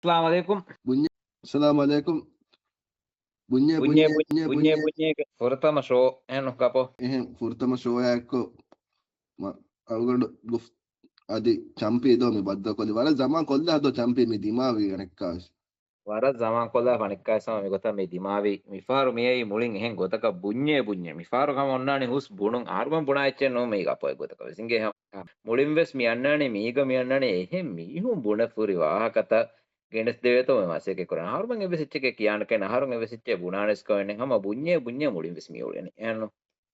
Assalamualaikum. Bunye, assalamualaikum. Bunye, Bunye bunye, bunye bunye, bunye bunye. bunye Furtama show eno kapo. Furtama shoyakko awgadu guf adi champi do mi badda kolli wala zaman kolla do champi mi dimawi anekkas. Wara zaman kolla panikka sama mi gota me dimavi mi faru mi ei mulin ehen gotaka bunye mi faru kam onnani hus bunun arban buna echen no me kapo gotaka singe mulin ves mi annani miga mi annani ehem mi hum buna furi wahakata genes deveto me maseke koran harban ebesiche kiyan ken harun ebesiche bunanes ko enen hama bunye mulin ves mi uleni eno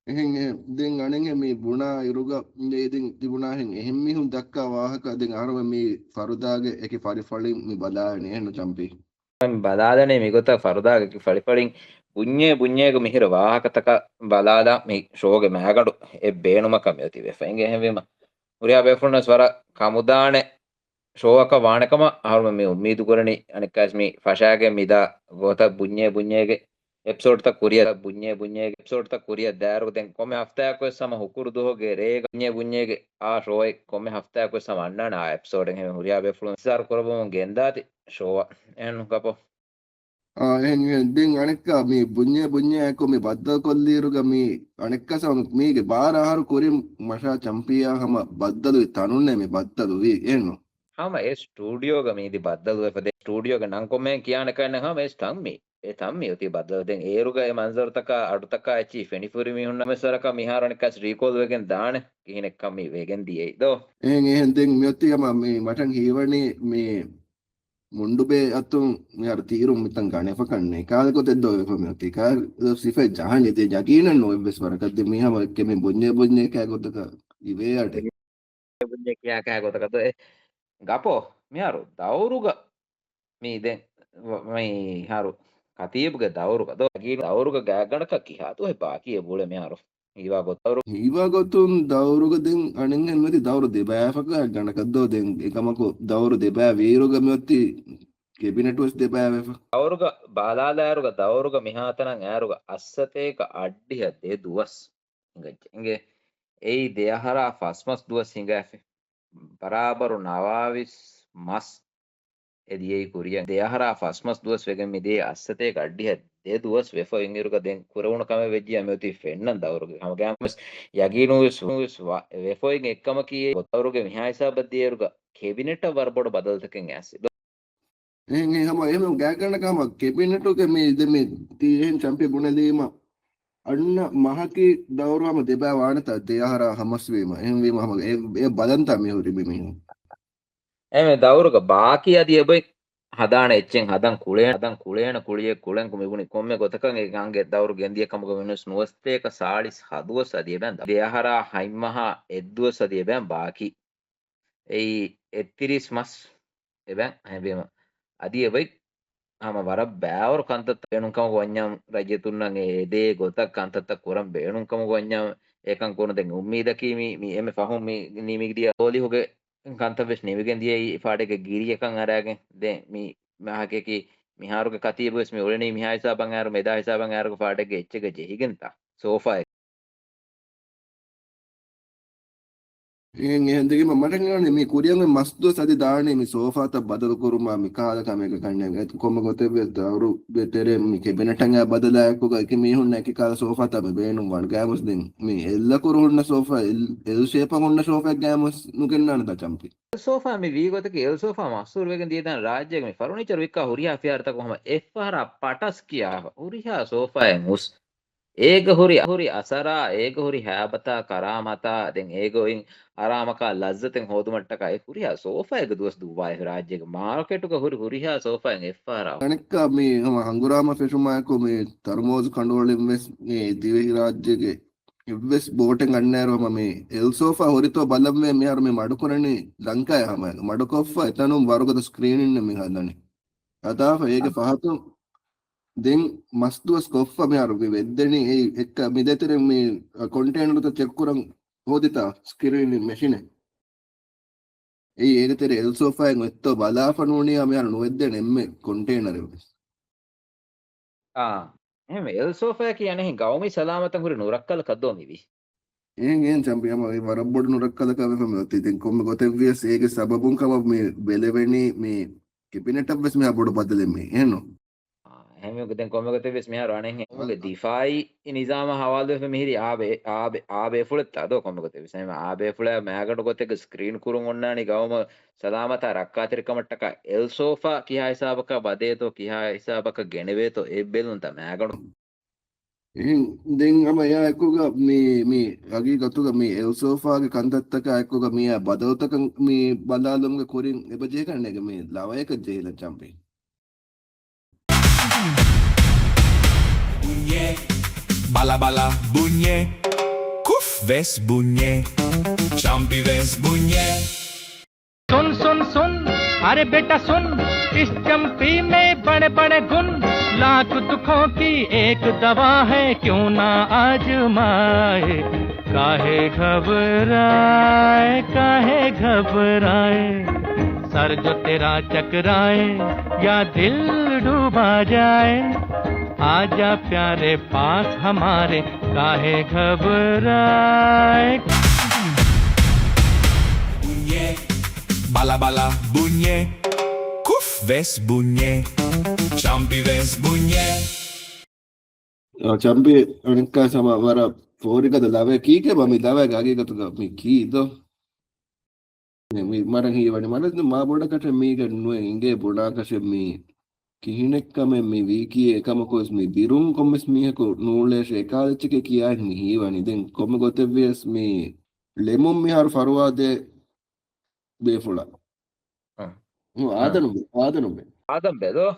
Den anenge mi buna iruga den tibuna hen ehemmi hun dakka wahaka den arwa mi farudage eki fari fali mi badani ehno champi. බලාදනේ මිගොත ෆරුදාග ෆලිපලින් පුඤ්ඤේක මිහිර වාහකතක බලාදා මේ ෂෝගෙ මෑගඩු එ බේනුමක මෙති වෙෆෙන්ගේ හැවෙම උරියා බෙෆුන්නස් වර කමුදානේ ෂෝවක වාණකම ආරුම මේ උම්මීදු කරණි අනිකාස් මේ ෆෂාගේ මිදා ගෝත පුඤ්ඤේගේ episode ත පුඤ්ඤේගේ episode ත කුරිය දාරු දෙන් කොමෙ හෆ්තායක් වෙස් සම හුකුරු දෝගේ රේග පුඤ්ඤේගේ ආ ෂෝයි කොමෙ හෆ්තායක් වෙස් සම අන්නාන ආ එපිසෝඩ් එක හැම උරියා බෙෆුන්නස් සාර කරබම ගෙන්දාති ෂෝවා එන්නු කපෝ Den anekka mi bunye ko mi badda kolliruga mi anekka sa mige bara haru kurim masha champiya hama baddalu tanunne mi baddalu vi eno. ಹಮ ಎಸ್ ಸ್ಟುಡಿಯೋಗ ಮೀದಿ ಬದ್ದಲು ಫದೆ ಸ್ಟುಡಿಯೋಗ ನಂಕೊಮ್ಮೆ ಕಿಯಾನ ಕನ್ನ ಹಮ ಎಸ್ ತಮ್ಮಿ ಎ ತಮ್ಮಿ ಒತಿ ಬದ್ದಲು ದೆನ್ ಏರುಗ ಎ ಮಂಜರ್ ತಕ ಅಡು ತಕ ಅಚಿ ಫೆನಿಫುರಿ ಮಿ ಹುನ್ನ ಮೆಸರಕ ಮಿಹಾರಣ ಕಸ್ ರೀಕೋಲ್ ವೆಗೆನ್ ದಾಣ ಕಿಹಿನೆ ಕಮ್ಮಿ ವೆಗೆನ್ ದಿಯೆ ದೋ Den mi otti hama mi matan hiwani mi ಮುಂಡುಬೆ ಅತ್ತು ಯಾರು ತೀರು ಮಿತ್ತಂ ಗಾಣೆ ಫಕಣ್ಣೆ ಕಾಲ ಕೊತೆದ್ದೋ ಫಮಿತಿ ಕಾಲ ಸಿಫೆ ಜಹಾನೆ ತೆ ಜಗೀನ ನೋ ಬೆಸ್ ಬರಕದ್ದೆ ಮಿ ಹಮ ಕೆಮೆ ಬೊನ್ನೆ ಕಾ ಗೊತ್ತಕ ಇವೆ ಆಟೆ ಬುಂಜೆ ಕಿಯಾ ಕಾ ಗೊತಕ ದೋ ಗಪೋ ಮಿಹಾರು ದೌರುಗ ಮೀ ದೆನ್ ಮೈ ಹಾರು ಕತೀಬ್ಗೆ ದೌರುಗ ದೋ ಗಿ ದೌರುಗ ಗ್ಯಾಗಣಕ ಕಿಹಾತು ಹೆ ಬಾಕಿ ಎ ಬುಳೆ ಮಿಹಾರು ಈವಾಗ ಗೊತ್ತು ದೌರುಗ ದೆನ್ ಅಣಂಗೆ ಮತಿ ದೌರು ದೆ ಬಾಫಕ ಗಣಕದ್ದೋ ದೆನ್ ಏಕಮಕು ದೌರು ದೆ ಬಾ ವೀರುಗ ಮೆತ್ತಿ ಕೆಬಿನೆಟ್ ವಸ್ ದೆ ಬಾವೆಫ ದೌರುಗ ಬಾಲಾಲಾರುಗ ದೌರುಗ ಮಿಹಾತನಂ ಆರುಗ ಅස්සತೇಕ ಅಡ್ಡಿಹ ದೆ ದುವಸ್ ಹಿಂಗೆ ei deyahara fasmas duas hingafe barabaru nawavis mas ediyei kuriyan deyahara fasmas duas wegen mi de assate gaddiha de duas wefo ingiruga den kuruna kame vejji ameti fennan dawruge hamagamas yaginu wefo ing ekkama kiye dawruge mihaisa badieruga cabinet warbodu badaltaken asi hama ehme gagana kama kebinetu ke mi de mi ti hen champion bunalima ಅಣ್ಣ ಮಹಕಿ ದೌರ್ವಮ ದೆಬಾ ವಾಣತ ದೇಹರ ಹಮಸ್ವೀಮ M ವೀಮ ಹಮ A ಬದಂತ ಮಿಹುರಿ ಬಿಮಿ එමෙ දවුරුක ಬಾಕಿ ಅದಿ ಎಬೈ ಹದಾಣ ಎಚ್ಚೆಂ ಹದಂ ಕುಳೇಣ ಕುಳಿಯೆ ಕುಳೆಂ ಕುಮಿಗುಣಿ ಕೊಮ್ಮೆ ಗೊತಕಂ ಏ ಗಂಗೆ ದವರು ಗೆಂದಿಯ ಕಮಗ Venus ನುವಸ್ತೇಕ ಸಾಳಿಸ್ ಹದುವಸ್ ಅದಿ ಎಬೆಂ ದೇಹರ ಹೈಮಹ ಎದ್ದುವಸ್ ಅದಿ ಎಬೆಂ ಬಾಕಿ ei ettiris mas එබැන් හැබේම අදී එබයි හම වර බෑවරු කන්තත් බේනුම්කම ගොඤ්ඤම් රජතුන්නන් ඒ ගොතක් කන්තත් කුරම් බේනුම්කම ගොඤ්ඤම් ඒකන් කොන දෙන් උම්මීදකි මි එමෙ ෆහුම් මි නිමිගිදිය ඕලි හොගේ කන්තවෙස් නිවිගෙන් දියේ ෆාඩේක ගිරියකන් අරගෙන දෙන් මි මහකේකි මිහාරුගේ කතියබස් මි ඔලෙනි මිහා හිසාබන් ආරු මෙදා හිසාබන් ආරුගේ ෆාඩේක එච්චක ජෙහිගෙන්තා සෝෆා ಎಂದಗಿ ಮಟಂಗಾನೆ ಮಿ ಕುರಿಯಂಗ ಮಸ್ತು ಸದಿ ದಾಣೆ ಮಿ ಸೋಫಾತ ಬದಲು ಕುರುಮ ಮಿ ಕಾಲ ಕಮೆಗ ಕಣ್ಣಂಗ ಕೊಮ್ಮ ಗೊತ್ತೆ ಅವರು ಬೆಟರೆ ಮಿ ಕೆ ಬೆನಟಂಗ ಬದಲಾಯಕು ಕಿ ಮಿ ಹುನ್ನ ಕಿ ಕಾಲ ಸೋಫಾತ ಬೆ ಬೇನು ವನ್ ಗ್ಯಾಮಸ್ ದಿನ್ ಮಿ ಎಲ್ಲ ಕುರು ಹುನ್ನ ಸೋಫಾ ಎಲ್ ಶೇಪ ಹುನ್ನ ಸೋಫಾ ಗ್ಯಾಮಸ್ ನುಗೆನ್ನಾನ ದ ಚಂಪಿ ಸೋಫಾ ಮಿ ವೀಗೊತಕ್ಕೆ ಎಲ್ ಸೋಫಾ ಮಸ್ಸೂರ್ ವೆಗನ್ ದಿಯದಾನ ರಾಜ್ಯಗೆ ಮಿ ಫರ್ನಿಚರ್ ವಿಕ್ಕಾ ಹುರಿಯಾ ಫಿಯಾರ್ ತಕ ಹಮ ಎಫ್ಆರ್ ಪಟಸ್ ಕಿಯಾ ಹುರಿಯಾ ಸೋಫಾ ಎ ಮುಸ್ ඒක හුරි අසරා ඒක හුරි හැබතා කරාමතා දැන් ඒගොයින් අරාමකා ලස්සතෙන් හෝදුමට්ටකා ඒ හුරියා සෝෆා එක දුවස් දුවායි රාජ්‍යක මාර්කටුක හුරියා සෝෆා එක එෆ්ආරා අනෙක්ක මේ හම හංගුරාම ෆෙෂුමායකෝ මේ තර්මෝස් කණ්ඩෝලෙන් වෙස් මේ දිවෙහි රාජ්‍යගේ ඉවස් බෝටෙන් අන්නෑරවම මේ එල් සෝෆා හොරිතෝ බලම්වේ මෙහර මේ මඩුකරනේ ලංකාය හම මඩුකොෆ්ෆා එතනුම් වරුගත ස්ක්‍රීන් ඉන්න මේ හදන්නේ අතාව ඒක පහතුම් ದೆನ್ ಮಸ್ದುವಸ್ ಕೊಫ್ಫ ಮ್ಯಾರು ಎದ್ದೆನಿ ಎಕ್ಕ ಮಿದೆತೆರೆ ಮಿ ಕಂಟೇನರ್ ತ ಚೆಕ್ ಕುರಂ ಹೋದಿತಾ ಸ್ಕ್ರೀನ್ ಮೆಷಿನ್ ಏಗತೆರೆ ಎಲ್ ಸೋಫಾ ಎತ್ತೋ ಬಲಾಫನೂನಿ ಮ್ಯಾರು ನೋೆದ್ದೆನೆ ಎಮ್ಮೆ ಕಂಟೇನರ್ එහෙම එල් සෝෆා කියන්නේ ගෞමි සලාමතන් හුරි නුරක්කල කද්දෝ මිවි ಏನ್ ಚಂಪಿ ಅಮ್ಮ ವರಬ್ಬೊಡ್ ನುರಕ್ಕದ ಕವೆ ಫಮತಿ ದೆನ್ ಕೊಮ್ಮೆ ಗೊತ್ತೆವ್ವಿಯಸ್ ಏಗೆ ಸಬಬುಂ ಕಮ ಮಿ ಬೆಲೆವೆನಿ ಮಿ cabinet of me aboard badale me eno එහෙම දැන් කොමගත වෙස් මෙහර අනෙන් උගේ දිෆායි නිසාම හවාල්ද මෙහිරි ආබේ ෆුලත් අද කොමගත වෙස් එහෙම ආබේ ෆුල මෑගට ගොතක ස්ක්‍රීන් කුරුන් ඔන්නානි ගවම සලාමත රක්කාතිරකමට්ටක එල් සෝෆා කියා හිසාබක බදේතෝ කියා හිසාබක ගෙනවේතෝ ඒ බෙලුන් ත මෑගට then ama ya ekuga me agi gatuga me el sofa ge kandattaka ekuga me badawtaka me balalumga korin ebaje kannega me lawayaka jehla champe Bunye, bala bala bunye, kuf ves bunye, champi ves bunye. सुन सुन सुन अरे बेटा सुन इस चंपी में बड़े बड़े गुण लाख दुखों की एक दवा है क्यों ना आजमाए काहे घबराए सर जो तेरा चकराए या दिल डूबा जाए आजा प्यारे पास हमारे काहे घबराए Bunye, bala bala bunye, kuf ves bunye, champi ves bunye. champe anka sama wara forika da lave ki ke ba me lave agi gatuga me ki do me marang hi wani manas ma boda kata me ga nu inge boda kase me කිහිනෙක්කම මේ වීකී එකම කොස් මේ බිරුම් කොම්මස් මීහකු නූලේශ එකාලච්චක කියා හිමි හීවනි දෙන් කොම ගොතෙවියස් මේ ලෙමුම් මිහාර ෆරුවාදේ බේෆුලා ආදනුබේ ආදම්බෙදෝ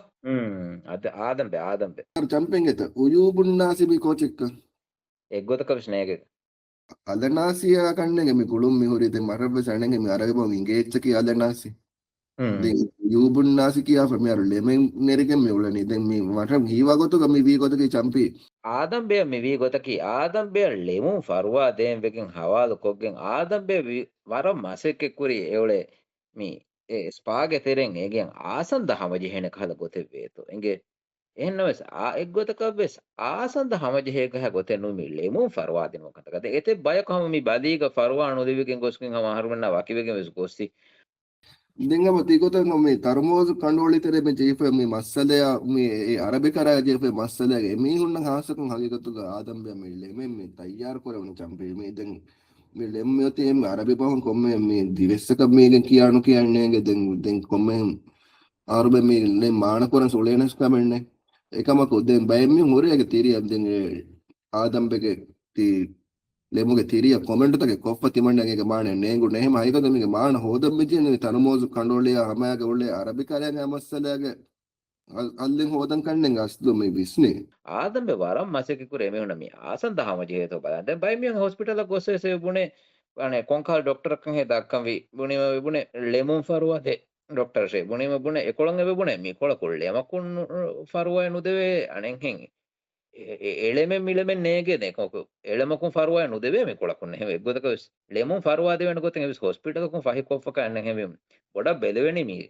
අද ආදම්බෙ චම්පෙන්ගෙත උයූබුන්නාසි බි කෝචෙක්ක එක්ගොතක විශ්නයක අලනාසියා කන්නගේ මේ කුළුම් මිහුරිත මරබ සණගේ මේ අරගබෝ ඉංගේච්චක අලනාසි යූබුන්නාසි කියා ෆමියර ලෙමෙන් නෙරිගෙන් මෙවලනි දැන් මේ මට හීවගොතක මේ වීගොතක චම්පි ආදම්බෙ මෙවි ගොතකි ආදම්බෙ ලෙමුන් ෆරුවා දෙන් වෙකින් හවාල කොග්ගෙන් ආදම්බෙ වර මාසෙක කුරි එවලේ මේ ඒ ස්පාගේ තෙරෙන් ඒගෙන් ආසන්ද හමජි හෙන කල ගොතෙ වේතෝ එංගේ එහෙන්නවස් එක් ගොතක වෙස් ආසන්ද හමජි හේක හ ගොතෙ නුමි ලෙමුන් ෆරුවා දෙන මොකටද ඒතේ බය කොහම මේ බදීක ෆරුවා නොදෙවිකෙන් ගොස්කින් හම හරුවන්න වකිවෙගෙන් වෙස් ගොස්සි දෙංගම තිගොතන් මේ තරමෝස් කණ්ඩෝලි තරේ මේ ජීෆේ මේ මස්සලය මේ අරබිකරා ජීෆේ මස්සලගේ මේ හුන්න හාසකන් හගිගතුග ආදම්බය මෙල්ලේ මේ තයාර කරවන චම්පේ මේ දැන් මේ ලෙම්මියතේ මේ අරබි පහන් කොම්මේ මේ දිවෙස්සක මේගෙන් කියානු කියන්නේ දැන් කොම්මේ ආරබ මේ නේ මාන කරන සොලේනස් කමන්නේ එකම කොදෙන් බයම් මේ හොරේගේ තීරිය දැන් ආදම්බගේ තී ಲೆಮುಗೆ ತಿರಿಯ ಕಾಮೆಂಟ್ ತಗೆ ಕೊಫ್ಫ ತಿಮಣ್ಣಗೆ ಮಾಣೆ ನೇಂಗು ನೇಮ ಐಗದ ಮಿಗೆ ಮಾಣ ಹೋದಂ ಬಿಜಿನೆ ತನಮೋಜು ಕಂಡೋಳಿಯ ಹಮಯಾಗೆ ಒಳ್ಳೆ ಅರಬಿಕಲೆಗೆ ಅಮස්සಲೆಗೆ ಅಲ್ಲಿಂಗ್ ಹೋದಂ ಕಣ್ಣಂಗೆ ಅಸ್ಲು ಮೈ ಬಿಸ್ನೆ ආදම්බෙ වරම් මාසෙක කුරේ මේ උන මේ ආසන්ද හමජි හේතෝ බලන්න දැන් බයි මියන් හොස්පිටල් එක ගොස්සේ සේ බුනේ අනේ කොන්කාල් ડોක්ටර් කන් හේ දක්කම් වි බුනේ බුනේ ලෙමුන් ෆරුවා දෙ ડોක්ටර් සේ බුනේ බුනේ එකොළන් එබ බුනේ මේ කොළ කොල්ලේ යමකුන් ෆරුවා නුදෙවේ අනෙන් හෙන් එළෙමෙන් මිලෙමෙන් නේගේ දෙකක එළමකුන් ෆරුවා නුදෙවේ මේ කොළකුන් එහෙම එක්ගොතක ලෙමුන් ෆරුවා දෙවෙන ගොතෙන් එවිස් හොස්පිටල් එකකුන් ෆහි කොෆ්ෆ කන්න හැම බොඩ බෙලවෙනි මී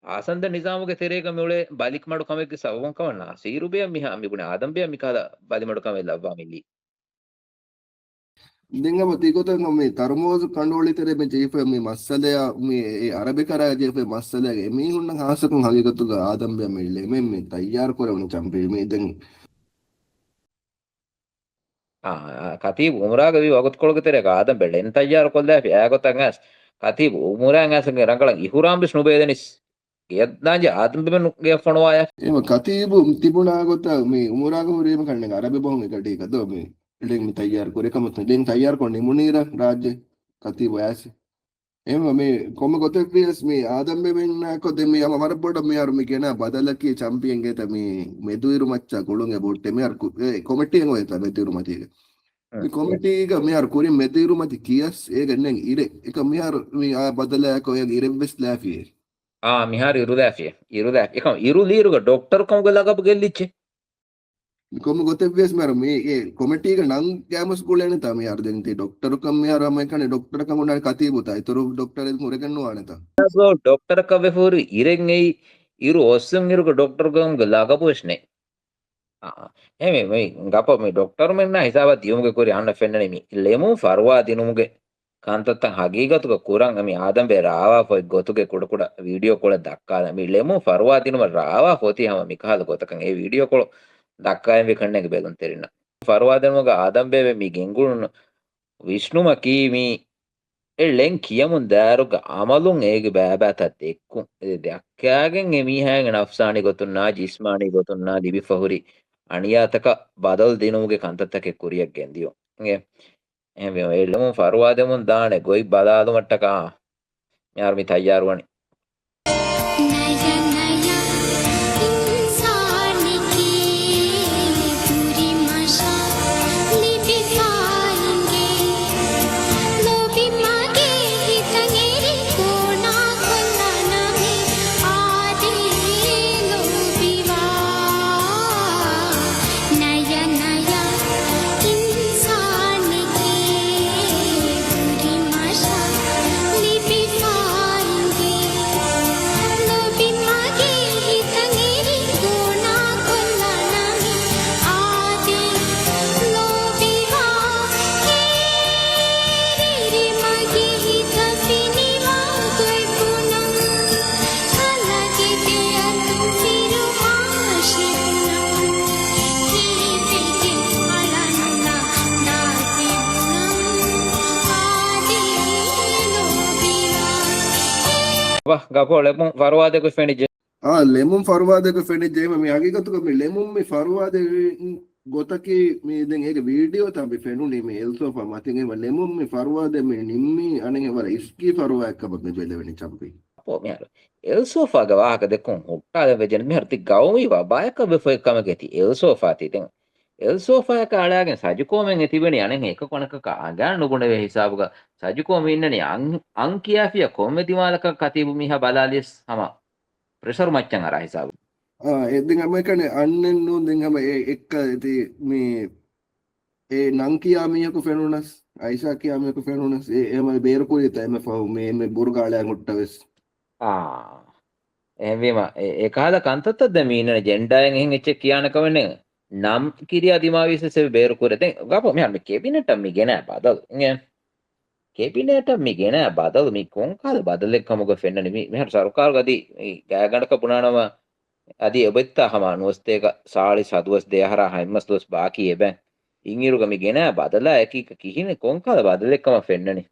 ආසන්ද නිසාමුගේ තෙරේක මෙවලේ බලික් මඩු කමෙක්ගේ සවවම් කවන්නා සීරුබිය මිහා මිගුණ ආදම්බිය මිකාලා බලි මඩු කමෙ ලබ්වා මිලි දෙංගම තිගොතන් මේ තරමෝස් කණ්ඩෝලි තරේ මේ ජීෆේ මේ මස්සලය මේ අරබිකරා ජීෆේ මස්සලගේ මේ හුන්න හාසකන් හගිගතුග ආදම්බය මෙල්ලේ මේ තයාර කරවන චම්පේ මේ දැන් කතීබ් උමරාගේ වගොත් කොළක තෙරේක ආදම්බෙ ලෙන් තයාර කොල්ලා ෆියාගොතන් ඇස් කතීබ් උමරාන් ඇසගේ රංගලන් ඉහුරාම් බිස් නුබේදනිස් ගෙයත්නාජ ආදම්බෙ නුගේ ෆොනවාය එම කතීබු තිබුණා ගොත මේ උමරාග හොරේම කන්නේ අරබි බොහොම එකට එක දෝ මේ ලෙන් තයාර කරේකම ලෙන් තයාර කොන්නේ මුනීර රාජ්‍ය කතීබු ඇසි එම මේ කොම ගොතෙක් වියස් මේ ආදම්බෙ මෙන්න කොද මේ යම මර පොඩ මේ අර මේ කියන බදලකී චැම්පියන් ගෙත මේ මෙදුයිරු මච්චා කොළුන්ගේ බොට්ටේ මේ අර කොමිටියෙන් ඔය තමයි මෙදුයිරු මතික මේ කොමිටියක මේ අර කුරින් මෙදුයිරු මති කියස් ඒක නෙන් ඉරේ එක මේ අර මේ ආ බදලක ඔය ඉරෙව්ස් ලාෆියේ මිහාර ඉරුදාෆිය එකම ඉරුලීරුග ඩොක්ටර් කමුග ලගප ගෙල්ලිච්චේ කොම ගොතෙක් වියස් මර මේ කොමිටියක නං ගෑමස් කුලේන තමයි අර දෙන් තේ ඩොක්ටර් කම් මේ අර මම කන්නේ ඩොක්ටර් කම් උනාන කතීබුත ඒතර ඩොක්ටර් එල් මුරගන්නවා නේත ඩොක්ටර් කවෙ ෆෝරු ඉරෙන් එයි ඉරු ඔස්සම් ඉරුග ඩොක්ටර් කමුග ලගපොස්නේ එමෙ මේ ගප මේ ඩොක්ටර් මෙන්න හිසාව දියුමුගේ කුරි අන්න ෆෙන්නනේ මේ ලෙමු ෆරුවා දිනුමුගේ ಕಾಂತತ್ತ ಹಗೀಗತುಗ ಕುರಂಗ ಮಿ ಆದಂಬೆ ರಾವಾ ಫೊಯ್ ಗೊತುಗೆ ಕುಡ ವಿಡಿಯೋ ಕೊಳ ದಕ್ಕಾದ ಮಿ ಲೆಮು ಫರ್ವಾ ದಿನುಮ ರಾವಾ ಫೋತಿ ಹಮ ಮಿಕಾದ ಗೊತಕಂ ಏ ವಿಡಿಯೋ ಕೊಳ ದಕ್ಕಾಯಂ ವಿ ಕಣ್ಣೆಗೆ ಬೇಗಂ ತೆರಿನ ಫರ್ವಾ ದಿನುಮಗ ಆದಂಬೆ ಮಿ ಗೆಂಗುಳು ವಿಷ್ಣುಮ ಕೀಮಿ එල්ලෙන් කියමුන් දෑරුග අමලුන් ඒග බෑබෑතත් එක්කුම් දෙක්කෑගෙන් එමීහෑග නෆ්සානි ගොතුන්නා ජිස්මානී ගොතුන්නා දිබි ෆහුරි අනියාතක බදල් දිනුවගේ කන්තත්තක කුරියක් ගෙන්දියෝ එ එල්ලමුන් ෆරවාදමුන් දානෙ ගොයි බදාදුමට්ටකා යාර්මි තයියාරුවනි ගපෝ ලෙමුන් ෆරවාදක ෆෙනිජ ಲೆಮನ್ ಫರ್ವಾದක ಫೆಣಿಜೆ ಮಿ ಹಗೀಗತುಗ ಮಿ ಲೆಮನ್ ಮಿ ಫರ್ವಾದೆ ಗೊತಕಿ ಮಿ ದೆನ್ ಏಗ ವಿಡಿಯೋ ತಂಬಿ ಫೆನುನಿ ಮಿ ಎಲ್ಸೋಫಾ ಮತಿಗೆ ಲೆಮನ್ ಮಿ ಫರ್ವಾದೆ ಮಿ ನಿಮ್ಮಿ ಅನೆಗೆ ವರ ಇಸ್ಕಿ ಫರ್ವಾ ಎಕ್ಕ ಬಗ್ನೆ ಬೆಲೆವೆನಿ ಚಂಪಿ අපෝ මෙහර එල්සෝෆාග වාහක දෙකුන් හොට්ටාද වෙජන මෙහරති ගෞමීවා බයක වෙෆොය කමගෙති එල්සෝෆා තිතෙන් එල්සෝෆා එක අලයාගෙන් සජුකෝමෙන් එතිබෙනි අනෙන් එක කොනක ආගාන නුගුණ වේ හිසාබුග සජුකෝම ඉන්නනේ අං කියාෆිය කොම්මෙතිමාලක කතිබු මිහ බලාලිස් හම ප්‍රෙෂර් මච්චන් අර හිසාබු එදින් අම එකනේ අන්නෙන් නු දෙන් හැම එක්ක ඉති මේ ඒ නං කියාමියකු ෆෙනුනස් අයිසා කියාමියකු ෆෙනුනස් එම බේරකුරිය තැම ෆව් මේ බුර්ගාලයන් උට්ටවෙස් එහෙම ඒකාල කන්තත්තද මීනන ජෙන්ඩායෙන් එහෙන් එච්ච කියනකවනේ නම් කිරියා දිමාවිසෙ බේරකුරෙතෙන් ගපෝ මෙහර මේ කැබිනට් මි ගෙන බදල් නේ කැබිනට් මි ගෙන බදල් මි කොන්කාල බදලෙක් කමුග ෆෙන්නනි මෙහර සරකාර ගදී ගෑගණක පුනානම අදී ඔබෙත්තා හම නොස්තේක සාලි සදුවස් දෙහරා හැම්මස් දොස් බාකි එබැ ඉංගිරුග මි ගෙන බදලා එකක කිහින කොන්කාල බදලෙක්කම ෆෙන්නනි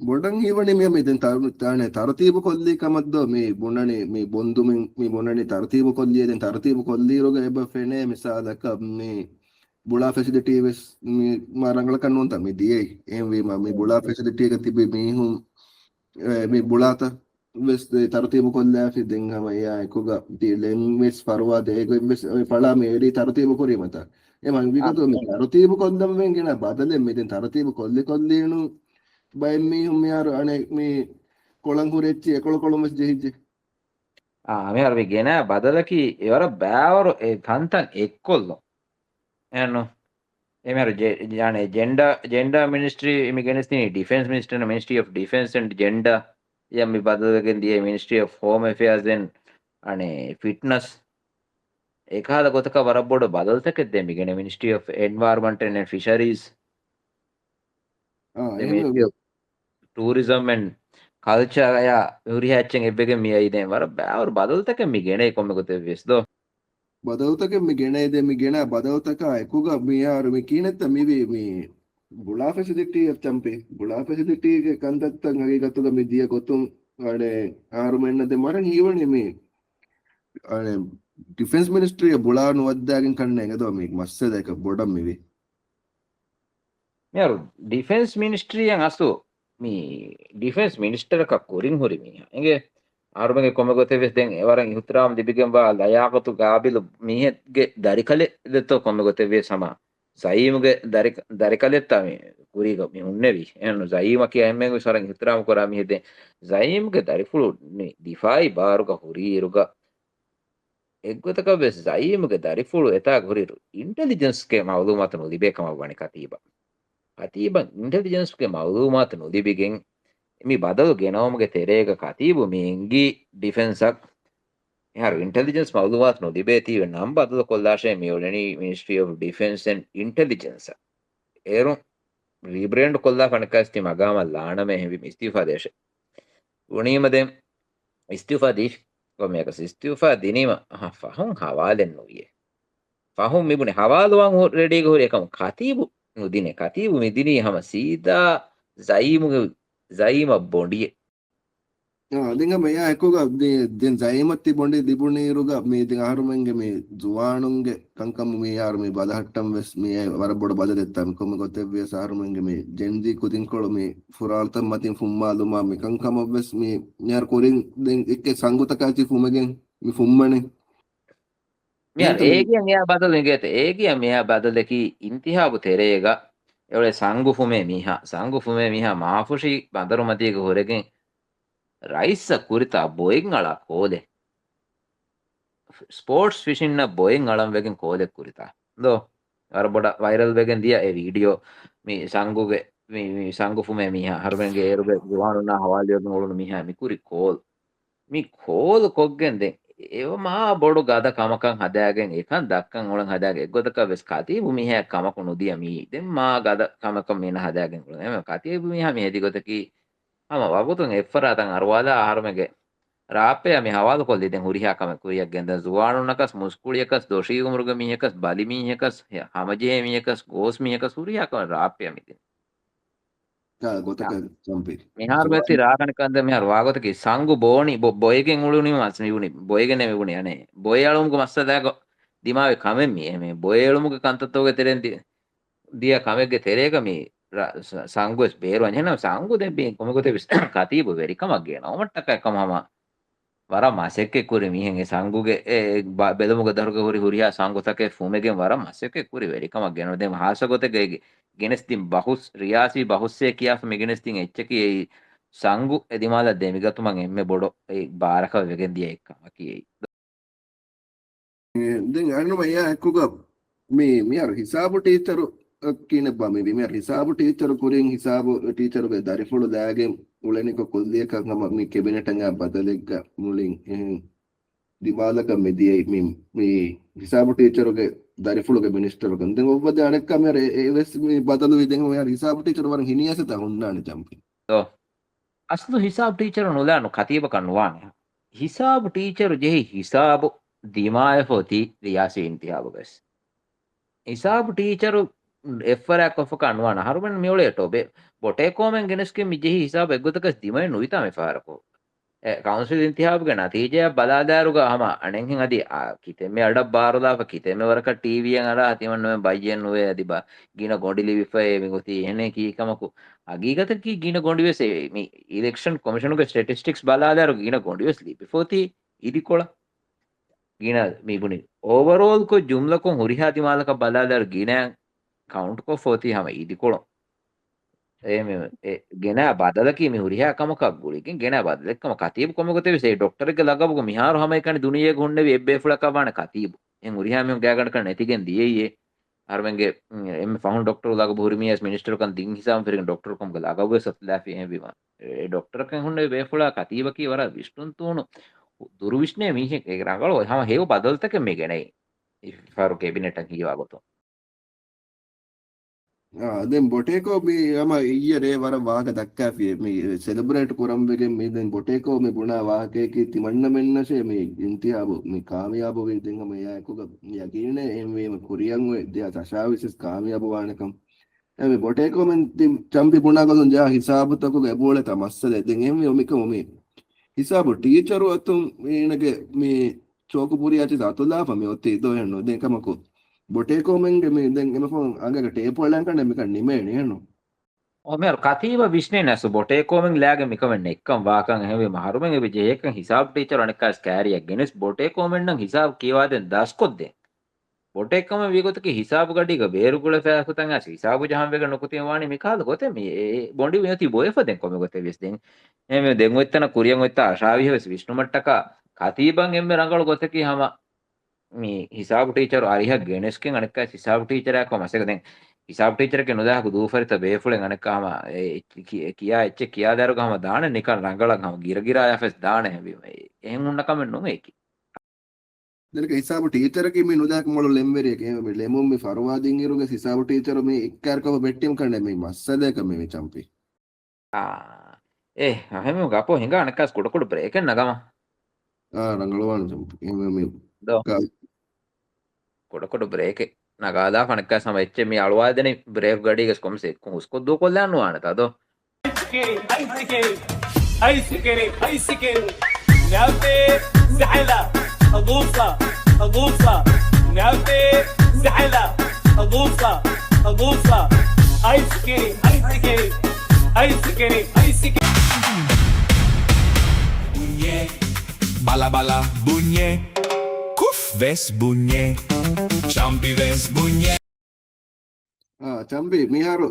බොඩන් හීවනේ මේ දැන් තානේ තරතීබ කොල්ලී කමද්ද මේ බොන්නනේ මේ බොන්දුමින් මේ බොන්නනේ තරතීබ කොල්ලිය දැන් තරතීබ කොල්ලී රෝග එබ ෆෙනේ මිසාදක මේ බුලා ෆැසිලිටි වෙස් මේ මාරංගල කන්නොන් තමයි දියේ එම් වේ මේ බුලා ෆැසිලිටි එක තිබේ මේ මේ බුලාත වෙස් තරතීබ කොල්ලා ෆි දැන් හම යා එකුග ඩිලෙන් වෙස් පරවා දෙක වෙස් පලා මේ එඩි තරතීබ කොරි මත එමන් විගතෝ මේ තරතීබ කොන්දම වෙන් ගෙන බදලෙන් මේ දැන් තරතීබ කොල්ලිනු බයෙන් මේ මෙයාර අනේ මේ කොළන් හුරෙච්චි එකොළ කොළඹ ජෙහිච්චි මෙහර මේ ගෙන බදලකි එවර බෑවරු ඒ කන්තන් එක්කොල්ලෝ එන්නෝ එමෙහර ජානේ ජෙන්ඩර් මිනිස්ට්‍රි ඉමිගෙනස්තිනි defence minister ministry of defence and gender යම් බදලකෙන් දියේ මිනිස්ට්‍රි ඔෆ් හෝම් ඇෆෙයර්ස් දෙන් අනේ ෆිට්නස් ඒකාද ගොතක වරබ්බොඩ බදල්තකෙත් දෙමිගෙන ministry of environment and fisheries tourism and culture ya uri hatchen ebbege mi aide war baawar badaltaka mi gene komme gote vesdo බදවතක මේ ගෙන ඉද මේ ගෙන බදවතක එකුග මෙයාර මේ කීනෙත්ත මිවි මේ බුලා ෆැසිලිටි චම්පේ බුලා ෆැසිලිටි කන්දත්තන් හගේ ගතුග මේ දිය ගොතුම් අනේ ආරුමෙන්නද මරන් හීවනේ මේ අනේ ඩිෆෙන්ස් මිනිස්ට්‍රිය බුලා නුවද්දාගෙන් කන්නේ නේද මේ මස්සේ දැක බොඩම් මිවි මෙයාර ඩිෆෙන්ස් මිනිස්ට්‍රියෙන් අසු මේ ඩිෆෙන්ස් මිනිස්ටර් එක කුරින් හොරි මිහ එගේ ආරුමගේ කොම ගොතේ වෙස් දැන් එවරන් ඉහුත්‍රාම් දිබිගෙන් බා ලයාකතු ගාබිල මිහෙත්ගේ දරිකලෙ දෙතෝ කොම ගොතේ වේ සමා සයිමුගේ දරිකලෙත් තමයි කුරිග මි උන්නේවි එන්න සයිම කියම්මෙන් විසරන් ඉහුත්‍රාම් කරා මිහෙදෙන් සයිමුගේ දරිෆුළු නේ දිෆායි බාරුක හොරිරුග එක්ගොතක වෙස් සයිමුගේ දරිෆුළු එතා හොරිරු ඉන්ටෙලිජන්ස් ගේ මවලුමත නොලිබේකම වණි කතිබා කතිබන් ඉන්ටෙලිජන්ස් ගේ මවලුමත නොලිබිගෙන් mi badal genomge terega katibu mi ingi defensak yaru intelligence mawlumat no dibeti nam badal kollashe mi oleni ministry of defense and intelligence eru rebrand kolla fanikasti magama laana me hevi istifa deshe unimade istifa dish komekas istifa dinima fahun hawalen nuye fahum mibune hawaluwan ready go hore ekam katibu nudine katibu midini hama sida zaima bondiye dinga me ya ekoga den zaimatti bondi dibuni ruga me din aharumenge me zuwanunge kankam me yar me badahattam ves me waraboda badadettam kom gotevve saharumenge me jendi kudinkolo me furaltam matin fummaluma me kankam ves me nyar korin den ikke sangutakachi fumegen me fummane miyar ehta me egiyan eya badal ngete egiyan meya badaleki intihabu terega evole sangu fume miha maafushi bandarumatiga horegen raisa kurita boyin ala kole sports fishing na boyin alam wegen kole kurita do ar boda viral wegen dia e video mi sanguge mi sangu fume miha harwenge eruge guwanu na hawaliyogen olunu miha mi kuri kol mi kol koggen den ewa ma bodu gada kamakan hadagen ekan dakkan olan hadagen egodaka ves katibu miha kamaku nudiya mi den ma gada kamakan mina hadagen olan ema katibu miha mi hedi godaki ama wagutun effaratan arwala aharmege raappeya mi hawadu kolli den huriha kame kuriyak genda zuwanunakas muskuliyakas doshi umruga mihekas bali mihekas hamaje mihekas gos mihekas huriha kame raappeya midin gotaka champi mihar betti raakanikande mihar wagotaki sangu boni boyegen uluni mas miuni boyegen ne miuni ane boyalumgu massa dago dimawe kame mi me boyalumgu kantatoge terendi dia kamegge terega mi sangu es beru anjena sangu de be komegote katibu veri kamak gena omattaka kamama wara masekke kuri mihen e sanguge bedomuge daruge huri huriya sangutake fumegen wara masekke kuri veri kamak gena dem hasagote ge genes din bahus riyasi bahusse kiya me genes din echki e sangu edimala demigatuman emme bodo e baraka vegen dia ekkama ki den anu me ya ekoga me ar hisabu teacher kine ba me me hisabu teacher kurin hisabu teacher ge darifulu daage uleniko kolliyaka ngama me cabinet nga badalegga mulin dibalaka mediyai me hisabu teacher ge darifulu ge minister ge den obade anekka me eves me badalu den me hisabu teacher waran hiniyasa ta hunnani champi to aslu hisab teacher nulanu khatiba kanwane hisab teacher jehi hisabu dimaye foti riyasi intihabu ges hisab teacher effarak ofaka anwana harumen miole tobe bote komen geneske mi jehi hisab eggotakas dimay nuita me farako council intihabu ge natija baladaruga hama anenhin adi kiteme ada barola fa kiteme waraka tv en ara hatiman no bayen no adi ba gina gondili wifa mi goti ene ki kamaku agigata ki gina gondi wese mi election commission ge statistics baladaru gina gondi wes li before idikola gina mi buni overall ko jumla ko huriha dimalaka baladaru gina count ko foti hama idikola ගෙනා බදලකි මේ හුරියා කමකක් ගුලිකින් ගෙනා බදලෙක්කම කතීබ කොමගොතේ විසේ doctor එක ලගබුග මිහාරු හැම එකනේ දුනියේ ගොන්නේ එබ්බේ ෆුලක වණ කතීබ එන් හුරියා මෙන් ගෑගඩ කරන නැතිගෙන් දියේ අරමෙන්ගේ එම් ෆහුන් doctor ලගබ හුරිමියස් minister කන් දින් හිසාම් ෆිරින් doctor කොම් ලගබ සත්ලාෆි එම් බිමා ඒ doctor කන් හුන්නේ බේ ෆුලා කතීබ කි වර විෂ්ණුන් තුණු දුරු විශ්නේ මිහේ ඒ රංගල හැම හේව බදල්තක මේ ගෙනේ ෆාරු කැබිනට් එක හිවා ගොතෝ den boteko me ama iyere wara waaga dakkafi me celebrate kurambege me den boteko me guna waage ki timanna menna she me intiyabu me kamiyabu we den me ya ekoga yagine me kuriyan we dia tashawises kamiyabu wanakam me boteko men champi guna golun ja hisabu taku ge bole tamassale den emme omika me hisabu teacher atum enage me chokupuri ati datula fa me otti do henno den kamako boteko menge me den emafon agaga tape walan kan me kan nime ne no o mer katiba visne nasu boteko men lage mikamen ekkam wakan heve maharumen ebe jekan hisab teacher anekas carry against boteko men nan hisab kiwaden daskodde boteko men vigotake hisab gadiga beru gula fa kutan as hisabu jaham vega nokuti wani mikal gote me bondi venati boefa den kome gote ves den eme den oittana kuriyan oitta ashavi hes vishnu mattaka katiban emme rangal goteki hama mi hisab teacher ariha genesken anekka hisab teacher akko maseka den hisab teacher ke nodaku dufarita befulen anekama kiya ecche kiya daru gama daane nikan rangala gama gira gira yafes daane hebi ehen unna kamen no eki දෙනක හිසාබ teacher එකේ මේ නුදාක මොළ ලෙම්බෙරි එකේ මේ ලෙමුම් මේ ෆර්වාදින් ඉරුගේ හිසාබ teacher මේ එක්කාරකව බෙට්ටිම් කන්නේ මේ මස්සදක මේ චම්පි එහෙම ගපෝ හිඟ අනකස් කුඩ බ්‍රේක් එක නගම ರಂಗಳವಾಣ ಚಂಪಿ මේ දෝ කුඩ බ්‍රේක් එක නගාදා කනක සමච්ච මේ අලුවාදෙන break ගඩිගස් කොම්සේ උස්කොද්දෝ කොල්ලන්න වානතදෝ هاي سكري هاي سكري نعطي زحلة أضوصة أضوصة نعطي زحلة أضوصة أضوصة هاي سكري هاي سكري هاي سكري هاي سكري Bunye, bala bala bunye, kuf ves bunye, champi ves bunye. ಚಂಪಿ ಮೀಹಾರು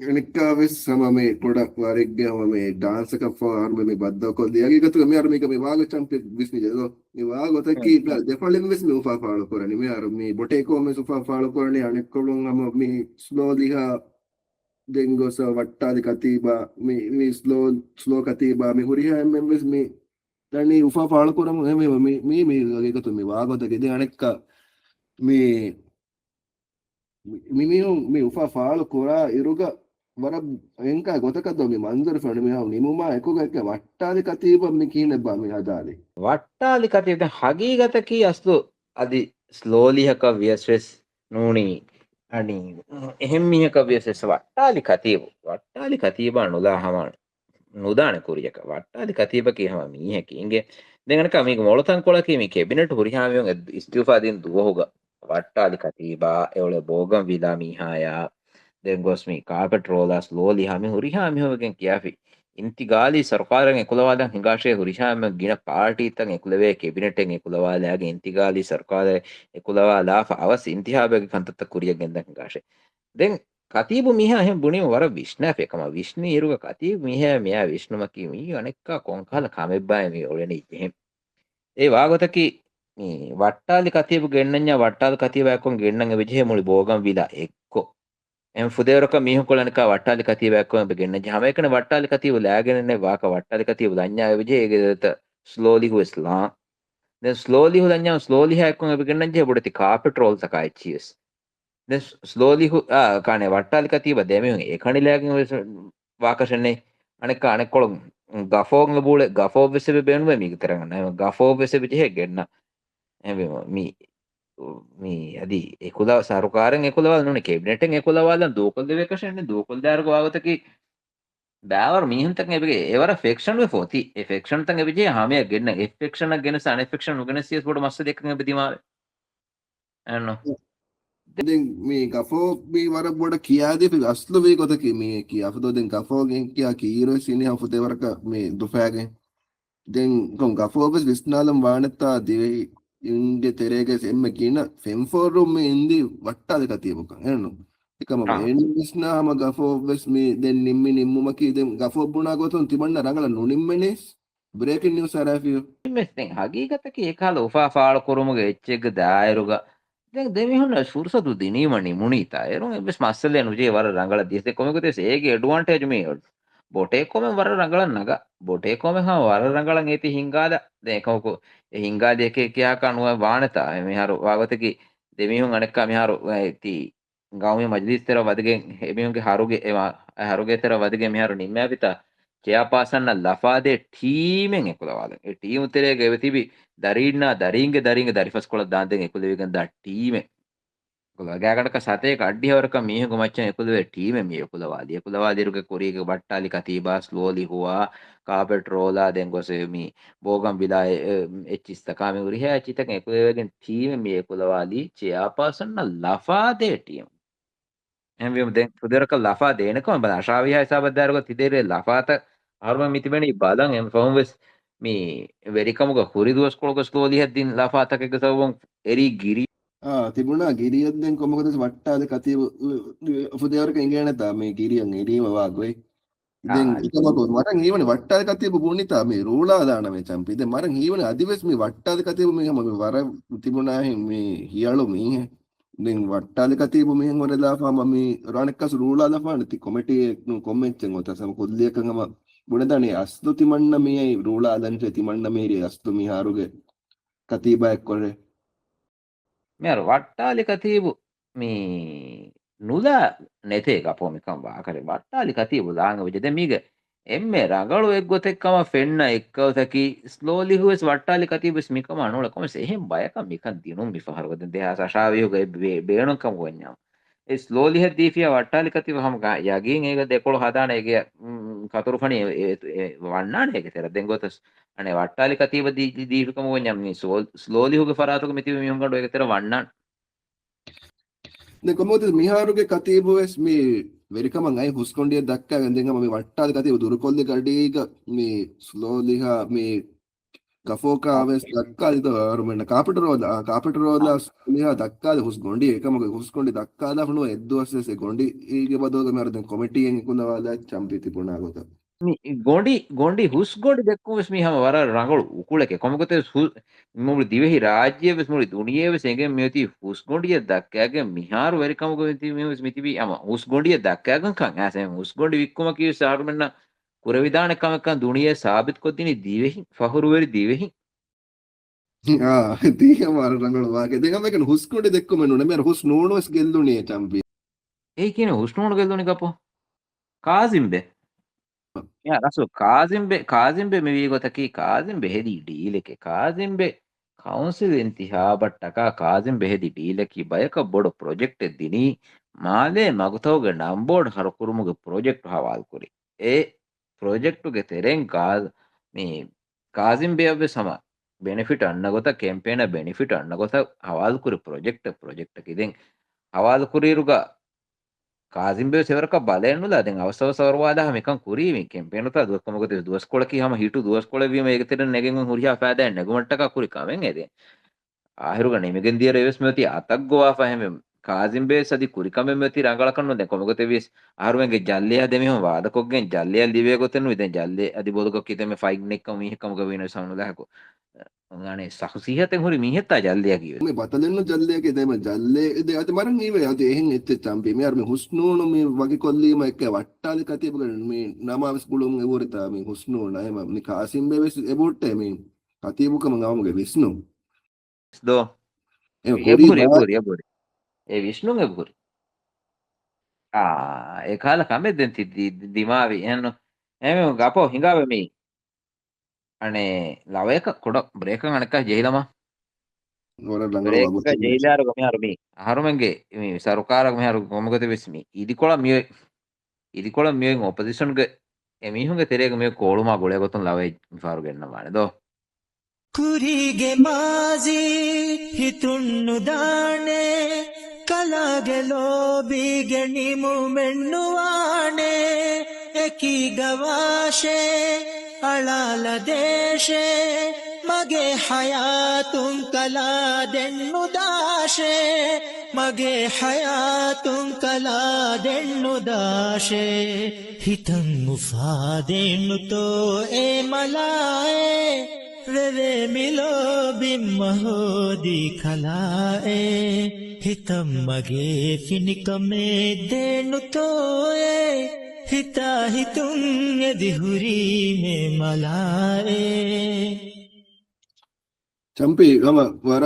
ಎಣಿಕ್ಕಾವಿಸ್ ಸಮ ಮೇ ಕೊಡಕ್ ವಾರಿಗೆ ಮೇ ಡಾನ್ಸ್ ಕಫ ಆರ್ಮೆ ಮೇ ಬದ್ದ ಕೊಲ್ದಿ ಯಾಗಿಗತ್ತು ಮೀಹಾರು ಮೀಗ ಮೇ ವಾಗ ಚಂಪಿ ಬಿಸ್ಮಿ ಜೆದೋ ಮೇ ವಾಗ ಒತಕಿ ದೆಫಳಿಂ ಬಿಸ್ ಮೇ ಉಫಾ ಫಾಳು ಕೊರನಿ ಮೀಹಾರು ಮೇ ಬೊಟೇಕೋ ಮೇ ಸುಫಾ ಫಾಳು ಕೊರನಿ ಅಣೆಕ್ಕೊಳು ನಮ್ಮ ಮೇ ಸ್ಲೋಲಿ ಹಾ ದೆಂಗೋಸ ವಟ್ಟಾದಿ ಕತೀಬಾ ಮೇ ಸ್ಲೋ ಕತೀಬಾ ಮೇ ಹುರಿಹಾ ಎಂ ಬಿಸ್ ಮೇ ತಣ್ಣಿ ಉಫಾ ಫಾಳು ಕೊರಮು ಮೇ ಮೇ ಯಾಗಿಗತ್ತು ಮೇ ವಾಗ ಒತಕಿ ದೆ ಅಣೆಕ್ಕ ಮೇ මිමිහුන් මේ උපා ෆාල කොරා ඉරුග වර එංකා ගොතකද්දෝ මේ මන්දර ෆණ මේ නිමුමා එකුග එක වට්ටාලි කතීබ මේ කීන බා මේ හදාලි වට්ටාලි කතීබ හගීගතකී අස්තු අදි ස්ලෝලිහක වියස්වෙස් නූනි අනි එහෙම් මිහක වියස්වෙස් වට්ටාලි කතීබ නුදා හමන නුදාන කුරියක වට්ටාලි කතීබ කියහම මීහකි ඉංගේ දෙගනක මේක මොළතන් කොලකී මේ කැබිනට් හුරිහාමියන් ඉස්තිෆා දින් දුවහුග වට්ටාලි කතීබා එවල බෝගම් විලා මීහායා දැන් ගොස්මි කාපට් රෝලාස් ලෝලි හමි හුරිහාමි හොගෙන් කියාෆි ඉන්තිගාලි සර්කාරෙන් එකුලවාදන් හිඟාෂේ හුරිහාම ගින පාර්ටීතන් එකුලවේ කැබිනටෙන් එකුලවාලයාගේ ඉන්තිගාලි සර්කාර එකුලවාලා අවස් ඉන්තිහාබගේ කන්තත්ත කුරියගෙන් දැන් හිඟාෂේ දැන් කතීබු මීහා එහෙම බුණිම වර විශ්නාෆ එකම විශ්නී ඉරුග කතීබු මීහා මෙයා විශ්නුමකි මී අනෙක්කා කොන්කාල කමෙබ්බාය මේ ඔලෙනේ එහෙම ඒ වාගතකි වට්ටාලි කතීබු ගෙන්නඤ්ඤා වට්ටාලි කතීබයක්කොන් ගෙන්නංග විජේ මුලි බෝගම් විලා එක්කො එම් ෆුදේරක මීහු කොලනක වට්ටාලි කතීබයක්කොන් බෙගෙන්න ජහම එකන වට්ටාලි කතීබු ලෑගෙනනේ වාක වට්ටාලි කතීබු ලඤ්ඤා විජේ ඒගෙත ස්ලෝලි හු ඉස්ලා දැන් ස්ලෝලි හු ලඤ්ඤා ස්ලෝලි හැක්කොන් බෙගෙන්න ජේ බොඩති කාපට් රෝල් තකයි චීස් දැන් ස්ලෝලි හු කනේ වට්ටාලි කතීබ දෙමෙන් ඒකණි ලෑගෙන් වාකෂන්නේ අනෙක් කොළ ගෆෝන් ලබුලේ ගෆෝ වෙසෙ බෙනුවේ මීක තරංග නෑ ගෆෝ වෙසෙ විජේ ගෙන්න මේ අදී එකුලා සරුකාරෙන් එකුලවල් නුනේ කැබිනටෙන් එකුලවල් දෝකල් දෙවකෂන්නේ දෝකල් දාරක වාගතකි බෑවර මීහන්තක එබගේ ඒවර ෆෙක්ෂන් වේ ෆෝති ඒ ෆෙක්ෂන් තං එබිජේ හාමිය ගෙන්න එෆෙක්ෂන් ගෙනස අනෙෆෙක්ෂන් උගෙන සියස් බොඩ මස්ස දෙකන් එබදිමාව අන්න දැන් මේ ගෆෝ මේ වර බොඩ කියාදී අස්ලු වේ කොතකි මේ කියාෆදෝ දැන් ගෆෝගෙන් කියා කීරෝ සිනේ හෆුදේ වරක මේ දුෆාගෙන් දැන් කොම් ගෆෝබස් විස්නාලම් වානත්තා දිවේ ඉන්ගේ තෙරේගේ එම්ම කියන ෆෙම්ෆෝරුම් මේ ඉන්දි වට්ටාලි කතියමුක එන්නු එකම එන්නිස්නාම ගෆෝබස් මේ දැන් නිම්මි නිම්මුමකි දැන් ගෆෝබුණා ගොතොන් තිබන්න රංගල නුනිම්මනේ බ්‍රේකින් නිවුස් අරාෆියෝ මෙස්තෙන් හගීගතකි ඒකාල උෆා ෆාල කුරුමුගේ එච්චෙග්ග දායරුග දැන් දෙමිහුන සුර්සතු දිනීමනි මුනිතා එරුන් එබස් මස්සලේ නුජේ වර රංගල දිස්සේ කොමෙකුතේ ඒගේ ඇඩ්වාන්ටේජ් මේ බොටේ කොමෙන් වර රංගලන් නග බොටේ කොමෙන් හා වර රංගලන් ඒති හිංගාද දැන් එකවකෝ හිංගාද එක කියා කනුව වානතා මෙහාරු වාගතකි දෙමිහුන් අනෙක්කා මෙහාරු ති ගාමේ මජ්ලිස් තර වදගෙන් එමිහුන්ගේ හරුගේ තර වදගෙන් මෙහාරු නිම්මෑවිතා චයාපාසන්න ලෆාදේ ටීමෙන් එකුලවාලන් ඒ ටීම් උතරේ ගෙවතිබි දරීන්ගේ දරිෆස් කොළ දාන්දෙන් එකුලෙවිගන් දා ටීමෙන් ගෑකටක සතේ කඩ්ඩියවරක මීහු මච්චන් එකුලවේ ටීමෙන් මේ එකුලවාදීරුගේ කුරීගේ වට්ටාලි කතීබා ස්ලෝලි හුවා කාපට් රෝලා දැන් ගොසේ මී බෝගම් විලා එච්චිස්තකා මේ උරිහා එච්චිතක එකුලවෙගෙන් ටීමෙන් මේ එකුලවාදී චයාපාසන්න ලෆාදේ ටීම් එම්විම දැන් පුදරක ලෆා දේනකම බල අශාවියා හිසාබදාරක තිදේරේ ලෆාත ආර්ම මිතිබෙනි බාලන් එම් ෆෝම්වස් මේ වෙරිකමුග කුරිදුවස් කොලක ස්ලෝලි හැදින් ලෆාතකක සවම් එරි ගිරි තිබුණා ගිරියත් දැන් කොමකද වට්ටාලි කතියබු උපදේවරක ඉංගනතා මේ ගිරියන් එරීම වාගොයි දැන් එකමකෝ මරන් ඊවනේ වට්ටාලි කතියබු බුණිතා මේ රෝලා දාන මේ චම්පි දැන් මරන් ඊවනේ අදිවස් මේ වට්ටාලි කතියබු මේ වර තිබුණා මේ හියලු මේ දැන් වට්ටාලි කතියබු මෙහෙන් වරලා ෆාම මේ රාණකස් රෝලා දාපාන ති කොමිටි කොමෙන්ට්ෙන් ඔතසම කොල්ලියකම බුණදානේ අස්තු තිමන්න මේ රෝලා දාන්නේ තිමන්න මේ අස්තු මිහාරුගේ කතිබයක් කොරේ මෙයාර වට්ටාලි කතීබු මේ නුලා නැතේ කපෝ මිකම් වාකරේ වට්ටාලි කතීබු දාංග විජද මීග එම්මේ රඟලු එක්ගොතෙක්කම ෆෙන්න එක්කවතකි ස්ලෝලි හුවස් වට්ටාලි කතීබුස් මිකම අනුල කොමස් එහෙම් බයකම් මිකන් දිනුම් මිෆහරවදන් දෙහාස අශාවියුගේ බේණුකම් ගොන්නම් ඒ ස්ලෝලි හදීෆියා වට්ටාලි කතීබ හම යගින් ඒක දෙකොළ හදාන ඒක කතුරු ෆණි වන්නාන ඒක තෙර දෙංගොතස් අනේ වට්ටාලි කතීබ දීෆිකම ගොන්නම් මේ ස්ලෝලි හුගේ ෆරාතුක මිති මිහුම් ගඩ ඒක තෙර වන්නාන නේ කොමෝද මිහාරුගේ කතීබුස් මේ වෙරිකමන් අය හුස්කොන්ඩිය දක්කා ගඳෙන් මේ වට්ටාද කතීබ දුරුකොල්ලේ ගඩීක මේ ස්ලෝලිහා මේ ගෆෝකා වෙස් දක්කාද අරමන කාපිටරෝලා ස්ලෝලිහා දක්කාද හුස්කොන්ඩිය එකමක හුස්කොන්ඩි දක්කාද හුනෝ එද්දවස්සේ ගොන්ඩි ඊගේ බදෝග මරදෙන් කොමිටියෙන් කුණවාලා චම්පිති පුණාගත ගොඩි හුස් ගොඩි දෙක්කුවස් මිහම වර රඟලු උකුලක කොමකත මුළු දිවෙහි රාජ්‍යවස් මුළු දුනියවස් එගෙන් මෙති හුස් ගොඩිය දක්කෑගේ මිහාරු වෙරිකමක මෙති මිතිවි අම හුස් ගොඩිය දක්කෑගන් කන් ඇසෙන් හුස් ගොඩි වික්කුම කිය සාරුමන්න කුරවිධානකමකන් දුනිය සාබිත් කොත්තිනි දිවෙහි ෆහුරුවරි දිවෙහි දීක මාර රඟලු වාගේ දෙකම එක හුස්කොන්ඩි දෙක්කුම නුනේ මෙර හුස් නෝනොස් ගෙල්දුනේ චම්පි ඒ කියන හුස් නෝන ගෙල්දුනේ කපෝ කාසිම්බේ රසු කාසිම්බೆ මෙවීගොතකි කාසිම්බೆ ಹೆದಿ ಡೀಲೆಕೆ ಕಾಸಿಂಬೆ ಕೌನ್ಸಿಲ್ ಇಂತಿಹಾ ಬಟ್ಟಕ ಕಾಸಿಂಬೆ ಹೆದಿ ಡೀಲೆಕಿ ಬಯಕ ಬೊಡು ಪ್ರೊಜೆಕ್ಟ್ ದಿನಿ ಮಾಲೆ ಮಗತೋಗ ನಂಬೋರ್ಡ್ ಹರಕುರುಮುಗ ಪ್ರೊಜೆಕ್ಟ್ ಹವಾಲ್ ಕುರಿ ಎ ಪ್ರೊಜೆಕ್ಟುಗೆ ತೆರೆಂ ಮೀ ಕಾಸಿಂಬೆ ಅವೆ ಸಮ ಬೆನಿಫಿಟ್ ಅನ್ನಗೊತ ಕೆಂಪೇನ ಬೆನಿಫಿಟ್ ಅನ್ನಗೊತ ಹವಾಲ್ ಕುರಿ ಪ್ರೊಜೆಕ್ಟ್ ಕಿದೆಂ ಹವಾಲ್ ಕುರಿರುಗ කාසිම්බේ සෙවරක බලයන්නුලා දැන් අවසව සවරවාදා මේකන් කුරීමි කැම්පේනුතා දුවස්කොමගත දුවස්කොලකි හැම හිටු දුවස්කොල වීම ඒක තෙරෙන් නැගෙන් හුරියා පෑදෑ නැගුමට්ටක කුරි කවෙන් එදේ ආහිරුග නෙමෙගෙන් දිය රෙවස් මෙති අතක් ගෝවා ෆහෙම කාසිම්බේ සදි කුරි කමෙ මෙති රංගල කන්නු දැන් කොමගත විස් ආහිරුගෙන් ජල්ලිය දෙමෙහම වාදකොක්ගෙන් ජල්ලිය ලිවේ ගොතෙනු දැන් ජල්ලිය අදි බොලකොක් ඉතෙම ෆයින් නෙක්කම මිහකමක වෙන සමුදාහකෝ අනේ සහසිහතෙන් හොරි මිහෙත්තා ජල්ලිය කිව්වේ මේ බතලෙන්න ජල්ලියක දෙම ජල්ලේ ඉත අත මරන් ඊවේ අත එහෙන් එත් චම්පි මේ අර මේ හුස්නෝන මේ වගේ කොල්ලීම එක්ක වට්ටාලි කතිය බග මේ නමාවස් කුළුම් එවරිතා මේ හුස්නෝන අය මේ කාසිම්බේ වෙස් එබොට්ට මේ කතිය බුකම ගාමුගේ විස්නු දෝ ඒ විෂ්ණුගේ බුරි ඒ කාල කමෙ දැන් දිමාවි එන්න එමෙ ගපෝ හිඟාවෙ මේ අනේ ලවයක කොඩ බ්‍රේකන් අනක ජෙහිලම බ්‍රේක ජෙහිලාර ගොමි අරමි අහරුමන්ගේ මේ සරකාරක මෙහරු කොමගත වෙස්මි ඉදිකොළ මියෙන් ඔපොසිෂන් ගේ එමිහුගේ තෙරේක මේ කොළුමා ගොලේ ගොතන් ලවයි මිෆාරු ගෙන්නවානේ දෝ ಕುರಿಗೆ ಮಾಜಿ ಹಿತುಣ್ಣು ದಾಣೆ ಕಲಾಗೆ ಲೋಬಿಗೆ ನಿಮು ಮೆಣ್ಣುವಾಣೆ ಎಕಿ ಗವಾಶೆ ಅಳಾಲ ದೇಶೆ ಮಗೆ ಹಯಾತುಂ ಕಲಾ ದೆಣ್ಣು ದಾಶೆ ಮಗೆ ಹಯಾತುಂ ಕಲಾ ದೆಣ್ಣು ದಾಶೆ ಹಿತಂ ಮುಫಾದೆಣ್ಣು ತೋ ಎ ಮಲಾಯೆ रे मिलो बिम्महोदी खलाए हितम मगे फिनिकमे देनु तोए हिता हितुम यदि हुरी में मलाए ಚಂಪಿ ಗಮ ವರ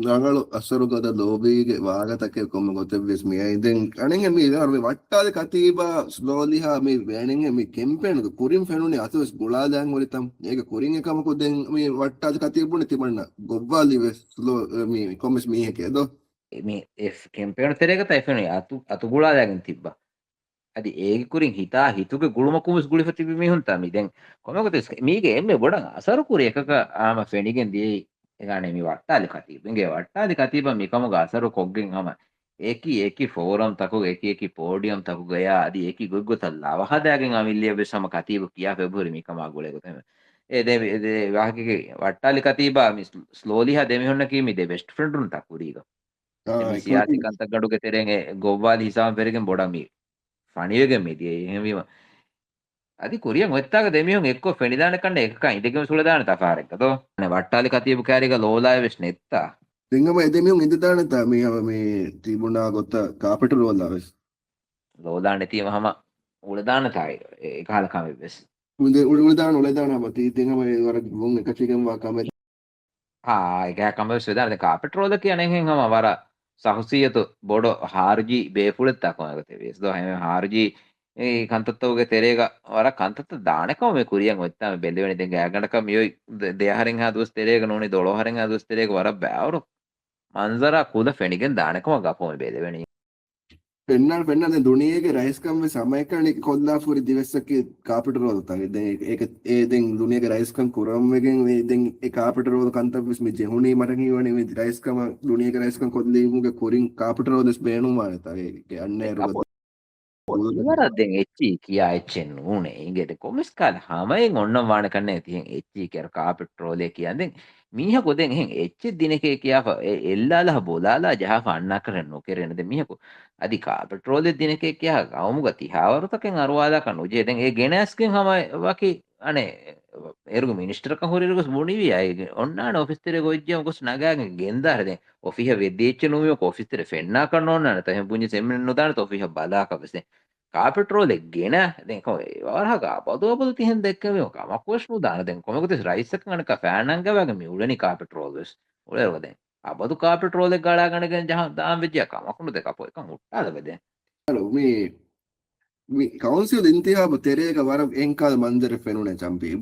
ರಗಳು ಅಸರುಗದ ಲೋಬಿಗೆ ವಾಗತಕ್ಕೆ ಕೊಮ್ಮ ಗೊತ್ತೆವ್ವಿಸ್ ಮಿ ಐದೆನ್ ಅಣೆಂಗೆ ಮಿ ಅರ್ವೆ ವಟ್ಟಾದ ಕತೀಬ ಸ್ಲೋಲಿಹಾ ಮಿ ವೇಣೆಂಗೆ ಮಿ ಕೆಂಪೆಣದು ಕುರಿಂ ಫೆನುನಿ ಅಸಸ್ ಗುಳಾದಾಂಗ್ ಒಲಿತಂ ಏಗ ಕುರಿಂಗೆ ಕಮ ಕುದೆನ್ ಮಿ ವಟ್ಟಾದ ಕತೀಬುನಿ ತಿಮಣ್ಣ ಗೊಬ್ಬಾಲಿ ವೆಸ್ ಸ್ಲೋ ಮಿ ಕೊಮ್ಮಸ್ ಮಿ ಹೆಕೆ ಅದೋ මේ කෙම්පේන තෙරේක තයිෆෙන අතු ගුලාදාගෙන තිබ්බා අදි ඒක කුරින් හිතා හිතුගේ ගුළුම කුමස් ගුලිෆ තිබි මිහුන් තමි දැන් කොමකද මීගේ එම්මේ බොඩන් අසරු කුරි එකක ආම ෆෙනිගෙන් දී එගානේ මේ වට්ටාලි කතිබෙන්ගේ වට්ටාලි කතිබ මිකම අසරු කොග්ගෙන් හම ඒකි ෆෝරම් තකු ඒකි පෝඩියම් තකු ගයා අදි ඒකි ගොග්ගොතල්ලා වහදාගෙන් අමිල්ලිය බෙසම කතිබ කියා ෆෙබ්‍රුවරි මිකම ගොලේ ගොතම ඒ දේ වාහකගේ වට්ටාලි කතිබා මි ස්ලෝලිහා දෙමිහුන්න කීමි දෙ බෙස්ට් ෆ්‍රෙන්ඩ් උන් තකුරීග සියාසිකන්ත ගඩුගේ තෙරෙන් ගොව්වාලි හිසාම් පෙරගෙන් බොඩමි ෆනියගෙන් මිදියේ එහෙමවීම අදි කුරියන් ඔත්තක දෙමියුන් එක්ක ෆෙනිදාන කන්න එකක ඉදගෙම සුලදාන තෆාරෙක්ක තෝ නේ වට්ටාලි කතියපු කෑරික ලෝලාය වෙස් නෙත්තා දෙංගම එදෙමියුන් ඉඳදාන තා මේ තිබුණා ගොත කාපිට රෝලා වෙස් ලෝදාන නැතිවම හම උලදාන තායි ඒ කාල කමෙ වෙස් උලදාන බති දෙංගම වර ගොන් එක චිකන් වා කම ඒක කම්බස් වෙදාන කාපෙට් රෝල කියන්නේ එහෙන් හම වර සහුසියතු බොඩ හාර්ජි බේෆුලෙත් තකමගත වෙස්දෝ හැම හාර්ජි ඒ කන්තත්තවගේ තෙරේග වර කන්තත්ත දානකම මේ කුරියන් ඔත්තම බෙල්ලවෙනි දෙන් ගෑගණක මියොයි දෙහරින් හදුස් තෙරේග නෝනි දොළොහරින් හදුස් තෙරේග වර බෑවරු මන්සර කුද ෆෙනිගෙන් දානකම ගපොම බෙලවෙනි පෙන්න්න දුනියගේ රයිස්කම් සමයකන කොල්ලාපුරි දිවස්සක කාපිට රෝදතන් ඒදෙන් දුනියක රයිස්කම් කුරම්වගෙන් ඒදෙන් කාපිට රෝද කන්තපස් මේ ජෙහුණේ මටකි වන රයිස්කම දුනියක රයිස්කම් කොල්ලීමගේ කොරින් කාපිට රෝදස් බේනුමානතගේ අන්න වරදෙන් එච්චි කියා එච්චෙන් ඌනේ ඉගෙට කොමිස් කාල හමයෙන් ඔන්නම් වාන කන්නේ තියෙන් එච්චි කර කාපිට රෝලේ කියන්දෙන් මීහ කොදෙන් එහෙන් එච්චි දිනකේ කියාප එල්ලාලා බෝලාලා ජහ අන්නා කරන්න නොකරෙනද මිහකු අධි කාපිට රෝලේ දිනකේ කියා ගවමුග තිහාවරතකෙන් අරවාදා කන්න උජේදෙන් ඒ ගෙනස්කෙන් හමයි වකි අනේ එරුග මිනිස්ටරක හොරිරුගස් මුනිවී අය ඔන්නාන ඔෆිස්තරේ ගොජ්ජම ගොස් නගාගෙන ගෙන්දාරදෙන් ඔෆිහ වෙද්දේච්ච නුමිය ඔෆිස්තරේ ෆෙන්නා කරන්න ඕනන තහෙන් පුංජි සෙම්මෙන් නොදාන ඔෆිහ බලාකවස්නේ කාපිට රෝලේ ගෙන දැන් කො වරහක පොදවපොද තිහෙන් දෙක්කම කමක්වස් නුදාන දැන් කොමකුත රයිස් එක ගණක ෆෑනන් ගවගේ මිඋලනි කාපිට රෝලස් උලරව දැන් අබදු කාපිට රෝලේ ගලා ගණගෙන ජහ දාම් වෙජ්ජ කමකුණු දෙක අපෝ එක මුට්ටාද බෙදෙන් කවන්සිල් ඉන්තිහාබ තෙරේක වර එංකාද මන්දර ෆෙනුන චම්පී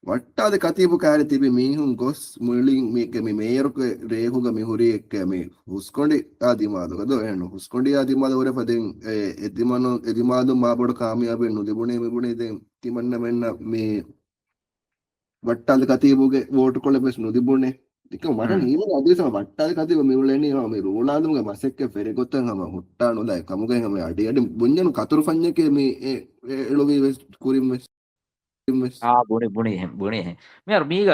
වට්ටාද කතිපු කාර තිබි මිහුන් ගොස් මුලින් මේක මේ මේරුක රේහුග මිහුරි එක්ක මේ හුස්කොඩි ආදිමාදකද එන්න හුස්කොඩි ආදිමාද වර පදෙන් එදිමාදු මාබොඩ කාමියාබෙන් නුදිබුණේ මිබුණේ දැන් තිමන්න මෙන්න මේ වට්ටාද කතිපුගේ වෝට් කොළ බෙස් නුදිබුණේ එක මට නීම අදේශම වට්ටාද කතිප මිවුලෙන්නේ මේ රෝනාල්ඩෝගේ මසෙක්ක ෆෙරගොත්තන් හම හුට්ටා නොලයි කමුගෙන් හම අඩියට බුඤ්ජනු කතුරු ෆඤ්ඤකේ මේ එළොවි වෙස් කුරිම් වෙස් බුණේ මෙ මීග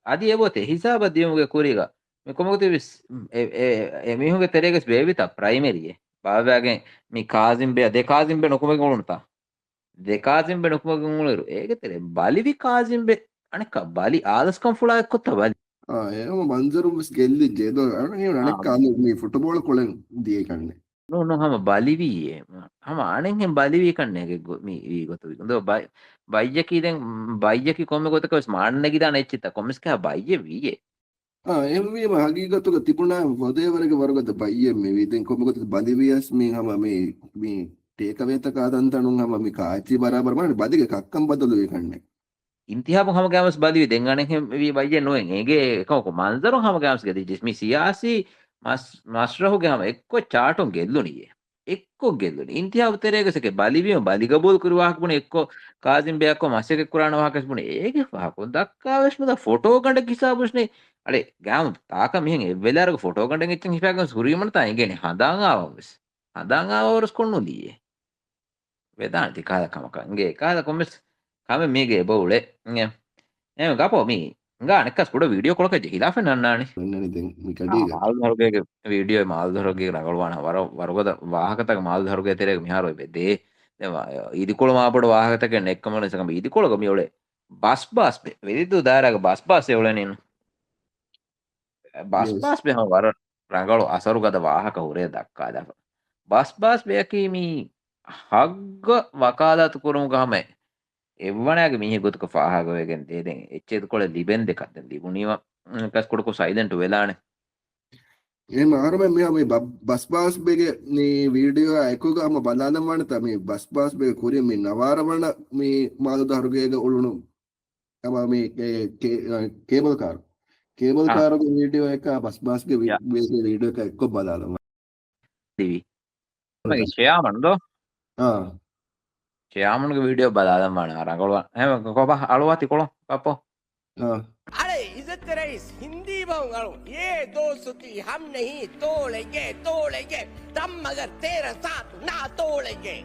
අදි එබොතේ හිසාබ දියමුගේ කුරිග මේ කොමගති එමිහුගේ තෙරේගස් බේවිත ප්‍රයිමරියේ බාවයාගෙන් මේ කාසිම්බේ දෙකාසිම්බේ නොකුමගේ උළුණතා දෙකාසිම්බේ නොකුමගේ උළුරු ඒක තෙරේ බලිවි කාසිම්බේ අනික බලි ආදස්කම් ෆුලා එක්කොත්ත බලි ඒම මන්සරුම්ස් ගෙල්ලි ජේදෝ අනෙක් කාලේ මේ ෆුටබෝල් කොලෙන් දිය කන්නේ නොන හම බලිවීයේ හම අනෙන් බලිවී කන්නේ මේ ගොතු ද බයිජකී දැන් බයිජකි කොම ගොතක ස්මාර්ණකි දාන එච්චිත කොමිස්ක බයිය වීයේ එම හගීගතුක තිබුණා වදේවරක වරගත බයිය මේ විදෙන් කොමගොත බලිවියස් මේ හම මේ ටේකවේත කාදන්තනුන් හම මේ කාච්චි බරාබරමට බදික කක්කම් බදලුවේ කන්නේ ඉන්තිහාපු හම ගෑමස් බලිවි දෙන් අනෙන් වී බයිය නොෙන් ඒගේ එකක මන්සරු හම ගෑමස් ගති ජිස්මි සියාසි මස්රහුගේ හම එක්කො චාටුන් ගෙල්ලුනියේ එක්කො ගෙල්ලුනි ඉන්තිහාව තෙරේගසක බලිවිම බලිගබෝල් කරුවාහක් බුණ එක්කො කාසිම්බයක්කො මස්සක කුරාණ වාහකස් බුණ ඒගේ පහකො දක්කාවශ්මද ෆොටෝ ගඩ කිසාබුෂ්නේ අඩේ ගෑම තාක මිහෙන් එවෙලාරක ෆොටෝ ගඩ එච්චන් හිපෑගන් සුරීමට තායිගෙන හදාන් ආවස් හදාන් ආවවරස් කොන්නු දීයේ වෙදාන්ති කාදකමකන්ගේ කාද කොමස් කම මේගේ බවුලේ එම ගපෝ මී ගානකස් කොට වීඩියෝ කොලක හිලාෆ නන්නානේ මාල්දරුගේ වීඩියෝ මාල්දරුගේ රගලවාන වරගද වාහකතක මාල්දරුගේ තෙරෙක මිහාරොයි බෙදේ ඉදිකොළ මාපට වාහකතක නෙක්කම නිසකම ඉදිකොළක මියොලේ බස් වෙදිතු දාරක බස් එවලනෙන් බස් බෙහම වර රඟලු අසරුගත වාහක හුරේ දක්කා දක බස් බයකීමී හග්ග වකාදතු කුරුම් ගහමයි එවනගේ මිහ ගොතුක පාහගවයගෙන් දේදෙන් එච්චේද කොළ ලිබෙන් දෙකක්ද ලිබුණීම කස් කොඩකු සයිදන්ට වෙලාන ඒ මාරම මේ බස් බාස්බේගේ මේ වීඩියෝ අයකුගම බලාදමවන තම බස් බාස්බේ කුරිය මේ නවාරවන මේ මාදු දරුගේක ඔළුණු තම මේ කේබල් කාරක වීඩියෝ එක බස් බාස්ගේ වීඩියෝ එක එක්කො බලාලම දිවි ශයාමන්දෝ ශ්‍යාමනුගේ වීඩියෝ බලාදම්මාන අරගලුවන් එහෙම කොප අලුවාති කොළොන් පප්පෝ अरे इज्जत रईस हिंदी बोंगलो ये दो सुती हम नहीं तोड़ेंगे तम मगर तेरा साथ ना तोड़ेंगे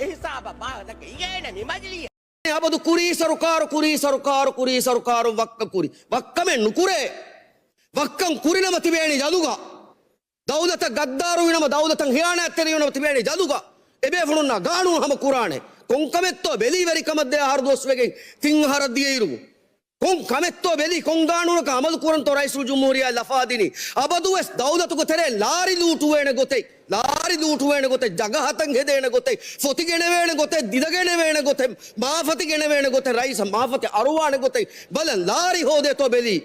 हिसाब बात के ये नहीं मजली abadu kuri sarukaru vakka kuri vakkame nukure vakkan kurinama tibeni jaduga dawlata gaddaru winama dawlatan hiyana atteriyunama tibeni jaduga ebe fununna gaanu hama kurane konkametto beli veri kamadde hardoswegen tinharadiyiru kon kametto beli kongaanunaka amal kuran to raisul jumhuriya lafadini abadu es dawlatuko tere lari luutu wene gote jagahatan hedene gote foti gene wene gote didagene wene gote maafati gene wene gote raisa maafati aruwane gote balan lari hode to beli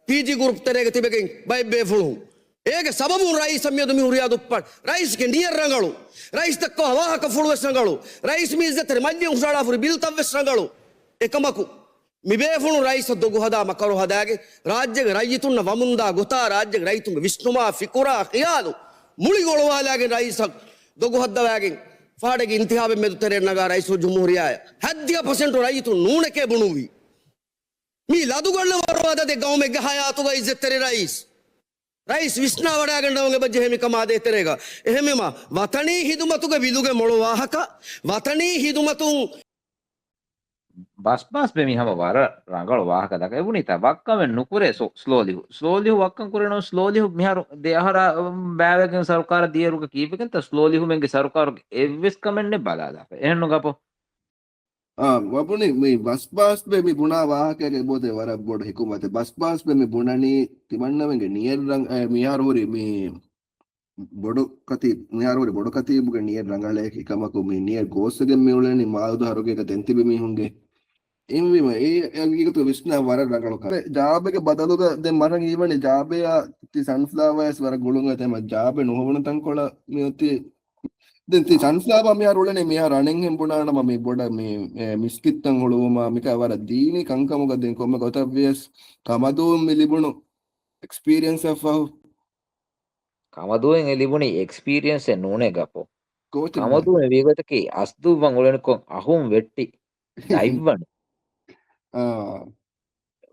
PG group terega tibegen bay be fulu ege sababu rais samyadu mi huriyadu pat rais ke nier rangalu rais takko hawa ka fulu rangalu rais mi izzetere madde usala furu bil tawes rangalu ekamaku mi be fulu rais dogu hada makaru hadage rajyage rayitunna wamunda gota rajyage raitunga visnuma fikura qiyalu muli golwalage rais dogu haddawagen faadege intihabe medu tere naga rais jumhuriya 70% raitu nuneke bunuwi मी लादूगढ़ वादा दे गांव में गहाया तो गई इज्जत तेरे rice Vishna vada गंडोंगे बज्जे Hemy कमा दे तेरेगा एहमे मा वतनी हिदुमतु के बिलुगे मोड़ो वाहका वतनी हिदुमतु බස් බෙමි හම වර රංගල වාහක දක එවුනි තා වක්කම නුකුරේ ස්ලෝලිහු වක්කම් කුරේනෝ ස්ලෝලිහු මිහරු දෙහර බෑවකින් සරකාර දියරුක කීපකින් ත ස්ලෝලිහු මෙන්ගේ සරකාර එවස් කමෙන්නේ බලාදා එහෙන්නු ගපෝ වපුනේ මේ බස් පාස් බේ මේ බුණා වාහකයේ බොදේ වර බොඩ හිකුමත බස් පාස් බේ මේ බුණනි තිමන්නවෙන්ගේ නියර් රං මිහාර හොරි මේ බොඩ කති මිහාර හොරි බොඩ කති බුගේ නියර් රංගලේ කිකමකු මේ නියර් ගෝස්සගේ මේ උලනේ මාදුද හරුගේ එක දෙන්ති බේ මිහුන්ගේ එම්විම ඒගේතු විශ්නා වර රංගල කර ජාබගේ බදලුක දැන් මරන් ඊවනේ ජාබේ ති සන්ෆ්ලවර්ස් වර ගුළුංග තම ජාබේ නොහවන තංකොල මියති දැන් ති සන්ෆ්ලවර් මියා රුලනේ මියා රණෙන් හෙම්පුණාන මම මේ බොඩ මේ මිස්කිත්තන් හොළුවම මික වර දීනි කංකමුක දැන් කොම්ම ගොතව්‍යස් කමදෝ මිලිබුණු එක්ස්පීරියන්ස් ඔෆ් කමදුවෙන් එලිබුණි එක්ස්පීරියන්ස් එ නෝනේ ගපෝ కోచ్ කමදුවෙන් වේගතකේ අස්දුවන් උලනකො අහුම් වෙට්ටි දයිවන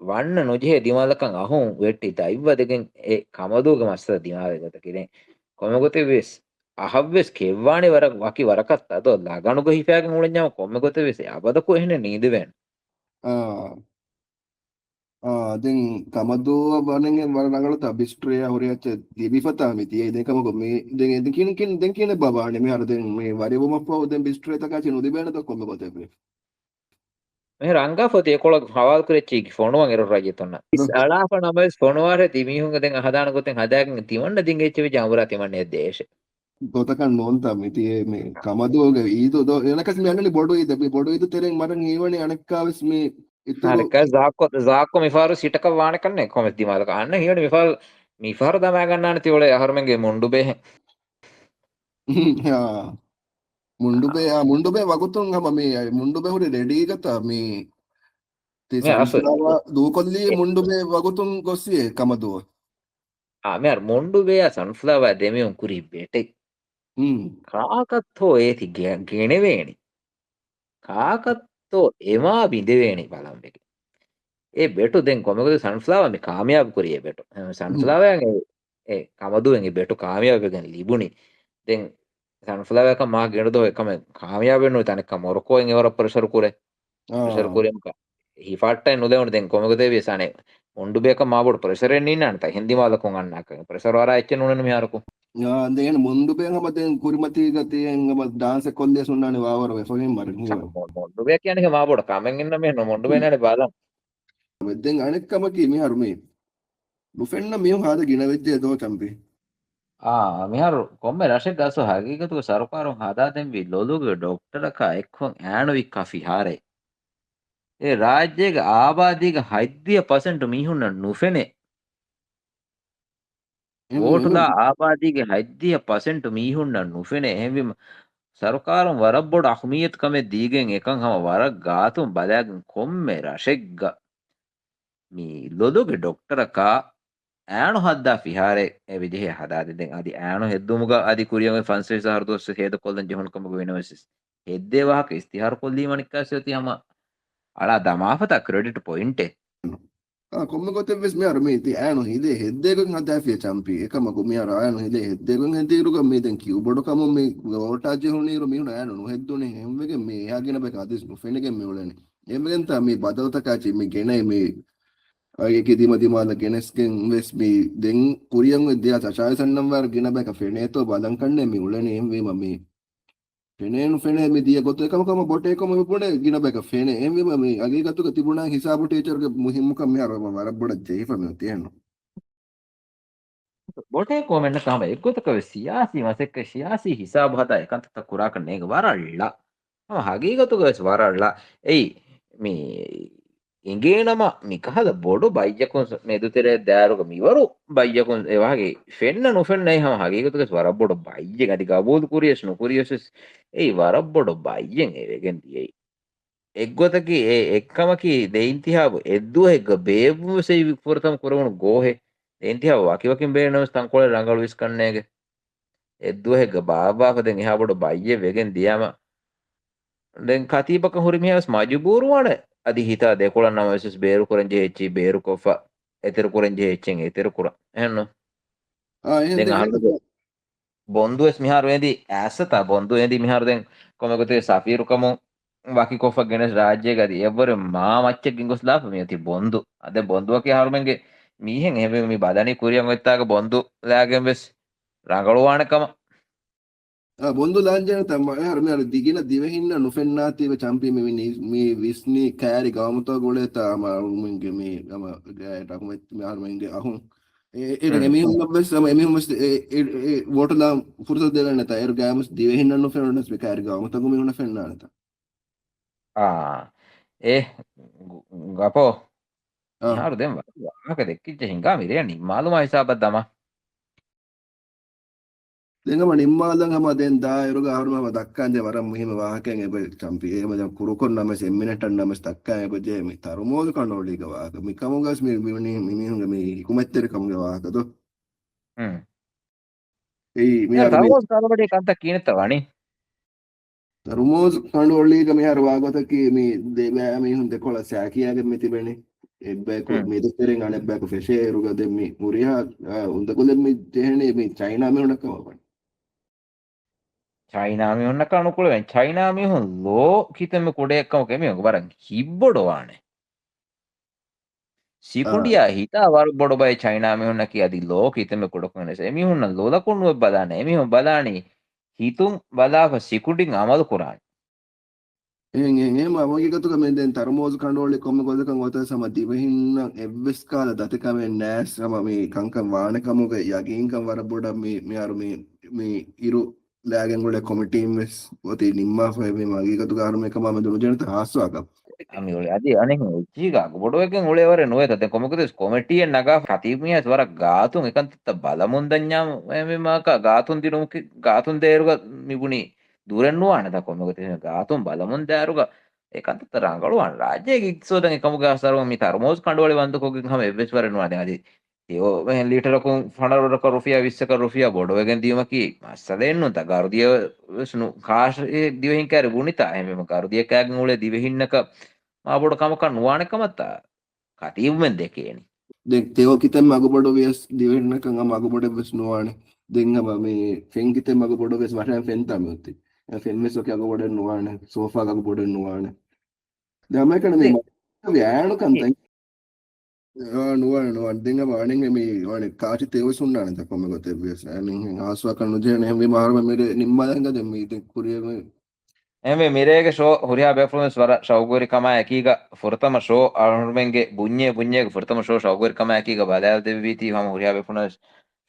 වන්න නොජේ දිමාලකන් අහුම් වෙට්ටි දයිව දෙකෙන් ඒ කමදුවක මස්ස දිමාවගත කිරේ කොමගොතේ වෙස් අහව්වෙස් කෙව්වානේ වර වකි වරකත් අතෝ ලගණුක හිපෑගෙන් උලඤ්ඤාම කොමගොතේ වෙස් අබදකෝ එහෙන නීද වෙන දැන් කමදෝ වරෙන් වර රංගලත බිස්ට්‍රේ හොරියච්ච දිවිපතා මිතිය දෙකමක මේ දැන් දෙකින් කියන බබානේ මේ අර දැන් මේ වරිවම පොව දැන් බිස්ට්‍රේ තක චිනු දිබේන තක කොමගොතේ මේ රංගා ෆොතේ කොල හවල් කරච්චි ෆොනුවන් එර රජතොන්න අලාප නමස් ෆොනුවාර තිමිහුංග දෙන් හදාන ගොතෙන් හදාගෙන තිවන්න දින්ගෙච්ච වෙ ජාමුරා තිමන්නේ දේශ ගොතකන් නොන්තා මිතියේ මේ කමදෝගේ ඊදෝ දෝ එනකස් මේ අන්නනේ බොඩෝ ඊද මේ බොඩෝ ඊද තෙරෙන් මරන් ඊවනේ අනක්කාවස් මේ අනක zaakko මිෆාරු සිටක වාණ කන්නේ කොමස් දිමාලක අන්න හියනේ මිෆාරු දමා ගන්නාන තිවලේ අහරමගේ මුණ්ඩු බේ ಮುಂಡುಬೆ ವಗುತುಂಗ ಮಮ್ಮಿ ಮುಂಡುಬೆ ಹುರಿ ರೆಡಿ ಗತ ಮೀ ದೂಕೊಲ್ಲಿ ಮುಂಡುಬೆ ವಗುತುಂ ಗೊಸ್ಸಿಯೆ ಕಮದು මෙයාර මොන්ඩුවේ සන්ෆ්ලවර් දෙමියුන් කුරි බෙටෙක් කාකත්තෝ ඒති ගෙනෙවේනි කාකත්තෝ එමා බිඳවේනි බලම්බෙක ඒ බෙටු දෙන් කොමකද සන්ෆ්ලවර් මේ කාමයාබ කුරියේ බෙටු සන්ෆ්ලවර් ඒ කමදුවෙන් ඒ බෙටු කාමයාබ ගෙන් ලිබුනි දෙන් සන්ෆ්ලවර් එක මා ගෙනදෝ එකම කාමයාබ වෙනු තනක මොරකෝෙන් එවර ප්‍රෙෂර් කුරේ හිෆාට්ටයි නොදෙවන දෙන් කොමකද වේසානේ මොන්ඩුබේක මාබොඩ ප්‍රෙෂර් එන්නේ නැන්ත හින්දි මාලකොන් අන්නක ප්‍රෙෂර් වරා එච්ච නුනන මියාරකෝ දෙන ಮುಂಡುಬೆ හමතෙන් කුරිමති ගතියෙන් ගම ඩාන්ස් කොල්ලේ සුන්නානේ වාවර වෙෆගෙන් මර මොන්ඩුබේ කියන්නේ මාබොඩ කමෙන් ඉන්න මේ මොන්ඩුබේ නේ බලන්න මෙදෙන් අනෙක්කම කි මිහරු මේ බුෆෙන්න මියු හාද ගින වෙද්දී දෝ චම්පි මිහරු කොම්මේ රෂෙක් ගසෝ හගීගතු සරකාරොන් හදා දෙම්වි ලොලුගේ ડોක්ටර් කා එක්කොන් ඈනවි කෆි හාරේ ඒ රාජ්‍යයේ ආබාධික 70% මිහුන්න නුෆෙනේ ඕටුලා ආබාධික 70% මිහුන්න නුෆෙනේ එහෙම සරකාරම් වරබ්බොඩ අහමියත් කමේ දීගෙන් එකන් හැම වරක් ගාතුම් බලයන් කොම්මේ රෂෙක්ග මේ ලොදුගේ ડોක්ටර් කා ඈනු හද්දා ෆිහාරේ ඒ විදිහේ හදා දෙන් අදි ඈනු හෙද්දුමුග අදි කුරියගේ ෆන්සෙස් හර්දොස් හේද කොල්ලන් ජොහන් කමක වෙනවසිස් හෙද්දේ වාහක ඉස්තිහාර කොල්ලී මනික්කාසියති හැම අලා දමාපත ක්‍රෙඩිට් පොයින්ට් කොම්ම ගොතෙවස් මෙයාර මේ ති ඈනු හිදේ හෙද්දේකන් හදාෆිය චම්පි එකම කොමියාර ඈනු හිදේ හෙද්දේකන් හෙදීරුක මේ දැන් කිව්බොඩ කම මේ වෝල්ටාජ් හොනීරු මිහුන ඈනු නොහෙද්දුනේ හැම්වෙගේ මේ එයාගෙන බක අදිස් නොෆෙනගෙන් මේ උලනේ එම්ගෙන් තා මේ බදවත කාචි මේ ගෙනයි මේ අයගේ දිමදිමාල ගෙනස්ගෙන් වෙස් මේ දෙන් කුරියන් විද්‍යා සචාය සන්නම් වර ගෙන බක ෆෙනේතෝ බලන් කන්නේ මේ උලනේ එම්වේ මම මේ ෆෙනේනු ෆෙනේ මේ දිය ගොත එකම බොටේ එකම පොඩේ ගින බක ෆෙනේ එම්වේ මම අගේ ගතුක තිබුණා හිසාබු ටීචර්ගේ මුහිම්මුක මෙයාර මම වර බොඩ ජෙයිෆ මේ තියනවා බොටේ කොමෙන්න කම එක්ගොතක සියාසි මසෙක්ක සියාසි හිසාබ හදා එකන්තක කුරා කන්නේක වරල්ලා මම හගේ ගතුක වරල්ලා එයි මේ ಇಂಗೇನಮ ಮಿಕಹದ ಬೊಡು ಬೈಜಕುನ್ ಮೆದುತೆರೆ ದಾರುಗ ಮಿವರು ಬೈಜಕುನ್ ಎವಾಗೆ ಫೆನ್ನ ನುಫೆನ್ನ ಹಮ ಹಗೀಗತುಗೆ ವರಬ್ಬೊಡು ಬೈಜೆಗ ಅದಿ ಗಬೂಲ್ ಕುರಿಯಸ್ ನುಕುರಿಯಸ್ ಏಯ್ ವರಬ್ಬೊಡು ಬೈಜೆನ್ ಎವೆಗೆನ್ ದಿಯೈ එක්ගොතකි ඒ එක්කමකි දෙයින්තිහාව එද්දුව එක්ග බේවුම සෙයි විපුරතම කරවුණු ගෝහෙ දෙයින්තිහාව වකිවකින් බේනවස් තංකොල ළඟල විස්කන්නේගේ එද්දුව එක්ග බාබාකදෙන් එහා බොඩ බයියේ වෙගෙන් දියාම දැන් කතීපක හුරිමියස් මජබූරුවන අදි හිතා දෙකොළන් නමසස් බේරු කරන් ජෙච්චි බේරු කොෆා එතර කරන් ජෙච්චෙන් එතර කුර එහෙන්න දැන් අහන්න බොන්දුස් මිහාර වෙන්දි ඇසත බොන්දු වෙන්දි මිහාර දැන් කොමගතේ සෆීරු කමු waki kofa genes rajye gadi evvore ma macche gingos lafa me ati bondu ade bonduwake harumenge mihen ehme mi badani kuriyan wettaga bondu lagen bes rangaluwana kama බොන්දු ලාංජන තමයි අර මේ අර දිගින දිවෙහින්න නොෆෙන්නාතිව චම්පි මේ විස්නි කෑරි ගාමතෝ ගොලේ තාම මුංගේ මේ ගම ගෑටක් මෙත් මාර මංගේ අහුන් ඒ එමිහුම් බස් සම එමිහුම් බස් ඒ වෝටලා පුරුත දෙලා නැත ඒ ගාමස් දිවෙහින්න නොෆෙන්නස් මේ කෑරි ගාමතෝ ගොමි උන ෆෙන්නා නැත ගපෝ හාරු දැන් වාහක දෙක්කිච්ච හිංගා මිරේ නිම්මාලුම හිසාබත් දම දෙංගම නිම්මාලන් හැම දෙන් දායරුග හරුම දක්කාන්දේ වරම් මෙහිම වාහකෙන් එබ චම්පි එහෙම දැන් කුරුකොන් නමස් එම්මිනටන් නමස් දක්කා එබ ජේ මේ තරුමෝල් කනෝලික වාහක මිකමුගස් මිනිහුන්ගේ මේ කුමැත්තර කමුගේ වාහකද ඒ මියා තරුමෝල් තරබඩේ කන්ත කීනත වණි රුමෝස් කණ්ඩෝල්ලීක මෙහර වාගතකි මේ දෙබෑ මිහුන් දෙකොළ සෑකියාගෙන් මෙතිබෙන එබ්බැකු මෙදතරෙන් අනෙබ්බැකු ෆෙෂේරුග දෙමි මුරිහා උන්දකොලෙම ජෙහනේ මේ චයිනාමිහුනකමපන් චයිනාමිහුන්නක අනුකුලෙන් චයිනාමිහුන් ලෝ කිතෙම කොඩයක්කම කෙමියක බරන් හිබ්බොඩවානේ සිකුඩියා හිතා වර බොඩ බයි චයිනාමිහුන්නකි අදි ලෝ කිතෙම කොඩකනස එමිහුන්න ලෝලකුණුව බදාන එමිහුන් බදානී හිතුම් බලාප සිකුඩින් අමල් කුරාන් එහෙම අවගේකතුක මෙන් තරමෝස් කණ්ඩෝලි කොම්ම ගොදකන් ඔත සම දිවහින්න එව්ස් කාල දතකමෙන් නෑස් සම මේ කංකම් වානකමුක යගින්කම් වර බොඩ මේ අර මේ ඉරු ලෑගෙන් ගොඩ කොමිටීම් වෙස් ඔතේ නිම්මා ෆය මේ මගේකතු කාරම එක මම දුරු ජනත හාස්වාකම් ami ole adi anek ujiga bodoeken ole ware noeta den komukdes komitiye naga katimiya swara gaatun ekantta balamundanyam me maka gaatun dinumuki gaatun deruga mibuni duren nuwana da komukdes gaatun balamun deruga ekantta rangaluwan rajye giksodan ekamuga sarwa mi tarmos kandwale wandukogen hama evs ware nuwana den adi yo men literakun fanaraka rufiya 20ka rufiya bodoeken diyumaki massalennu ta garudiya sunu kash divehin kare bunita eme garudiya kagen ole divehinnaka ආබොඩ කමක නුවානකමත් කටීවුමෙන් දෙකේනි දෙක් තේව කිතෙන් මගබොඩ වෙස් දිවෙන්නකන් මගබොඩ වෙස් නුවානේ දෙංගම මේ ෆෙන් කිතෙන් මගබොඩ වෙස් වටෙන් ෆෙන් තමයි ෆෙන් mess ඔක අගබොඩ නුවානේ sofa අගබොඩ නුවානේ දැමකන මේ වෑණු කන්තයි නුවානේ දෙංගම අනෙන් මේ වනේ කාචි තේව සුන්නානේ තකොම ගොතේ වෙස් අනින් ආස්වා කන ජේ නේ මේ මාරම මේ නිම්මාලංග දෙ මේ කුරිය එමෙ මිරේගේ ෂෝ හුරියා බෙෆ්ලුන්ස් වර ෂෞගෝරි කමා එකීග ෆොරතම ෂෝ අරුමෙන්ගේ බුඤ්ඤේ ෆොරතම ෂෝ ෂෞගෝරි කමා එකීග බදාල් දෙවිති හම හුරියා බෙෆ්ලුන්ස්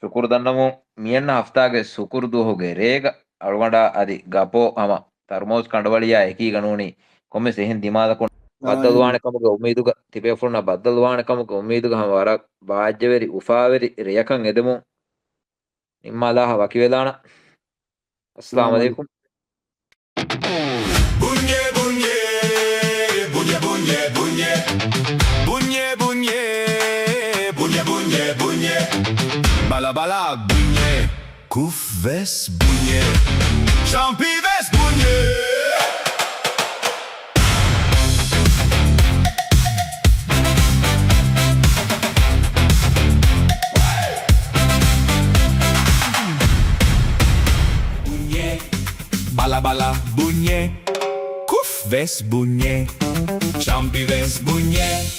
සුකුරු දන්නමු මියන්න හෆ්තාගේ සුකුරු දුහෝගේ රේග අරුගඩා අදි ගපෝ හම තර්මෝස් කණ්ඩවලියා එකීග නූනි කොම්මෙ සෙහෙන් දිමාද කොන් බද්දල්වාන කමක උමීදුග තිපේ ෆොරන බද්දල්වාන කමක උමීදුග හම වර වාජ්‍යවේරි උෆාවේරි රේයකන් එදමු නිම්මාලාහ වකි වේලාන අස්ලාම අලයිකුම් Bunye, bunye, bunye, bunye, bunye. Bunye, bunye, bunye, bunye, bunye. Bala, bala, bunye. Kuf ves bunye. Champi ves bunye. Bala bala bunye, kuf ves bunye, champi ves bunye.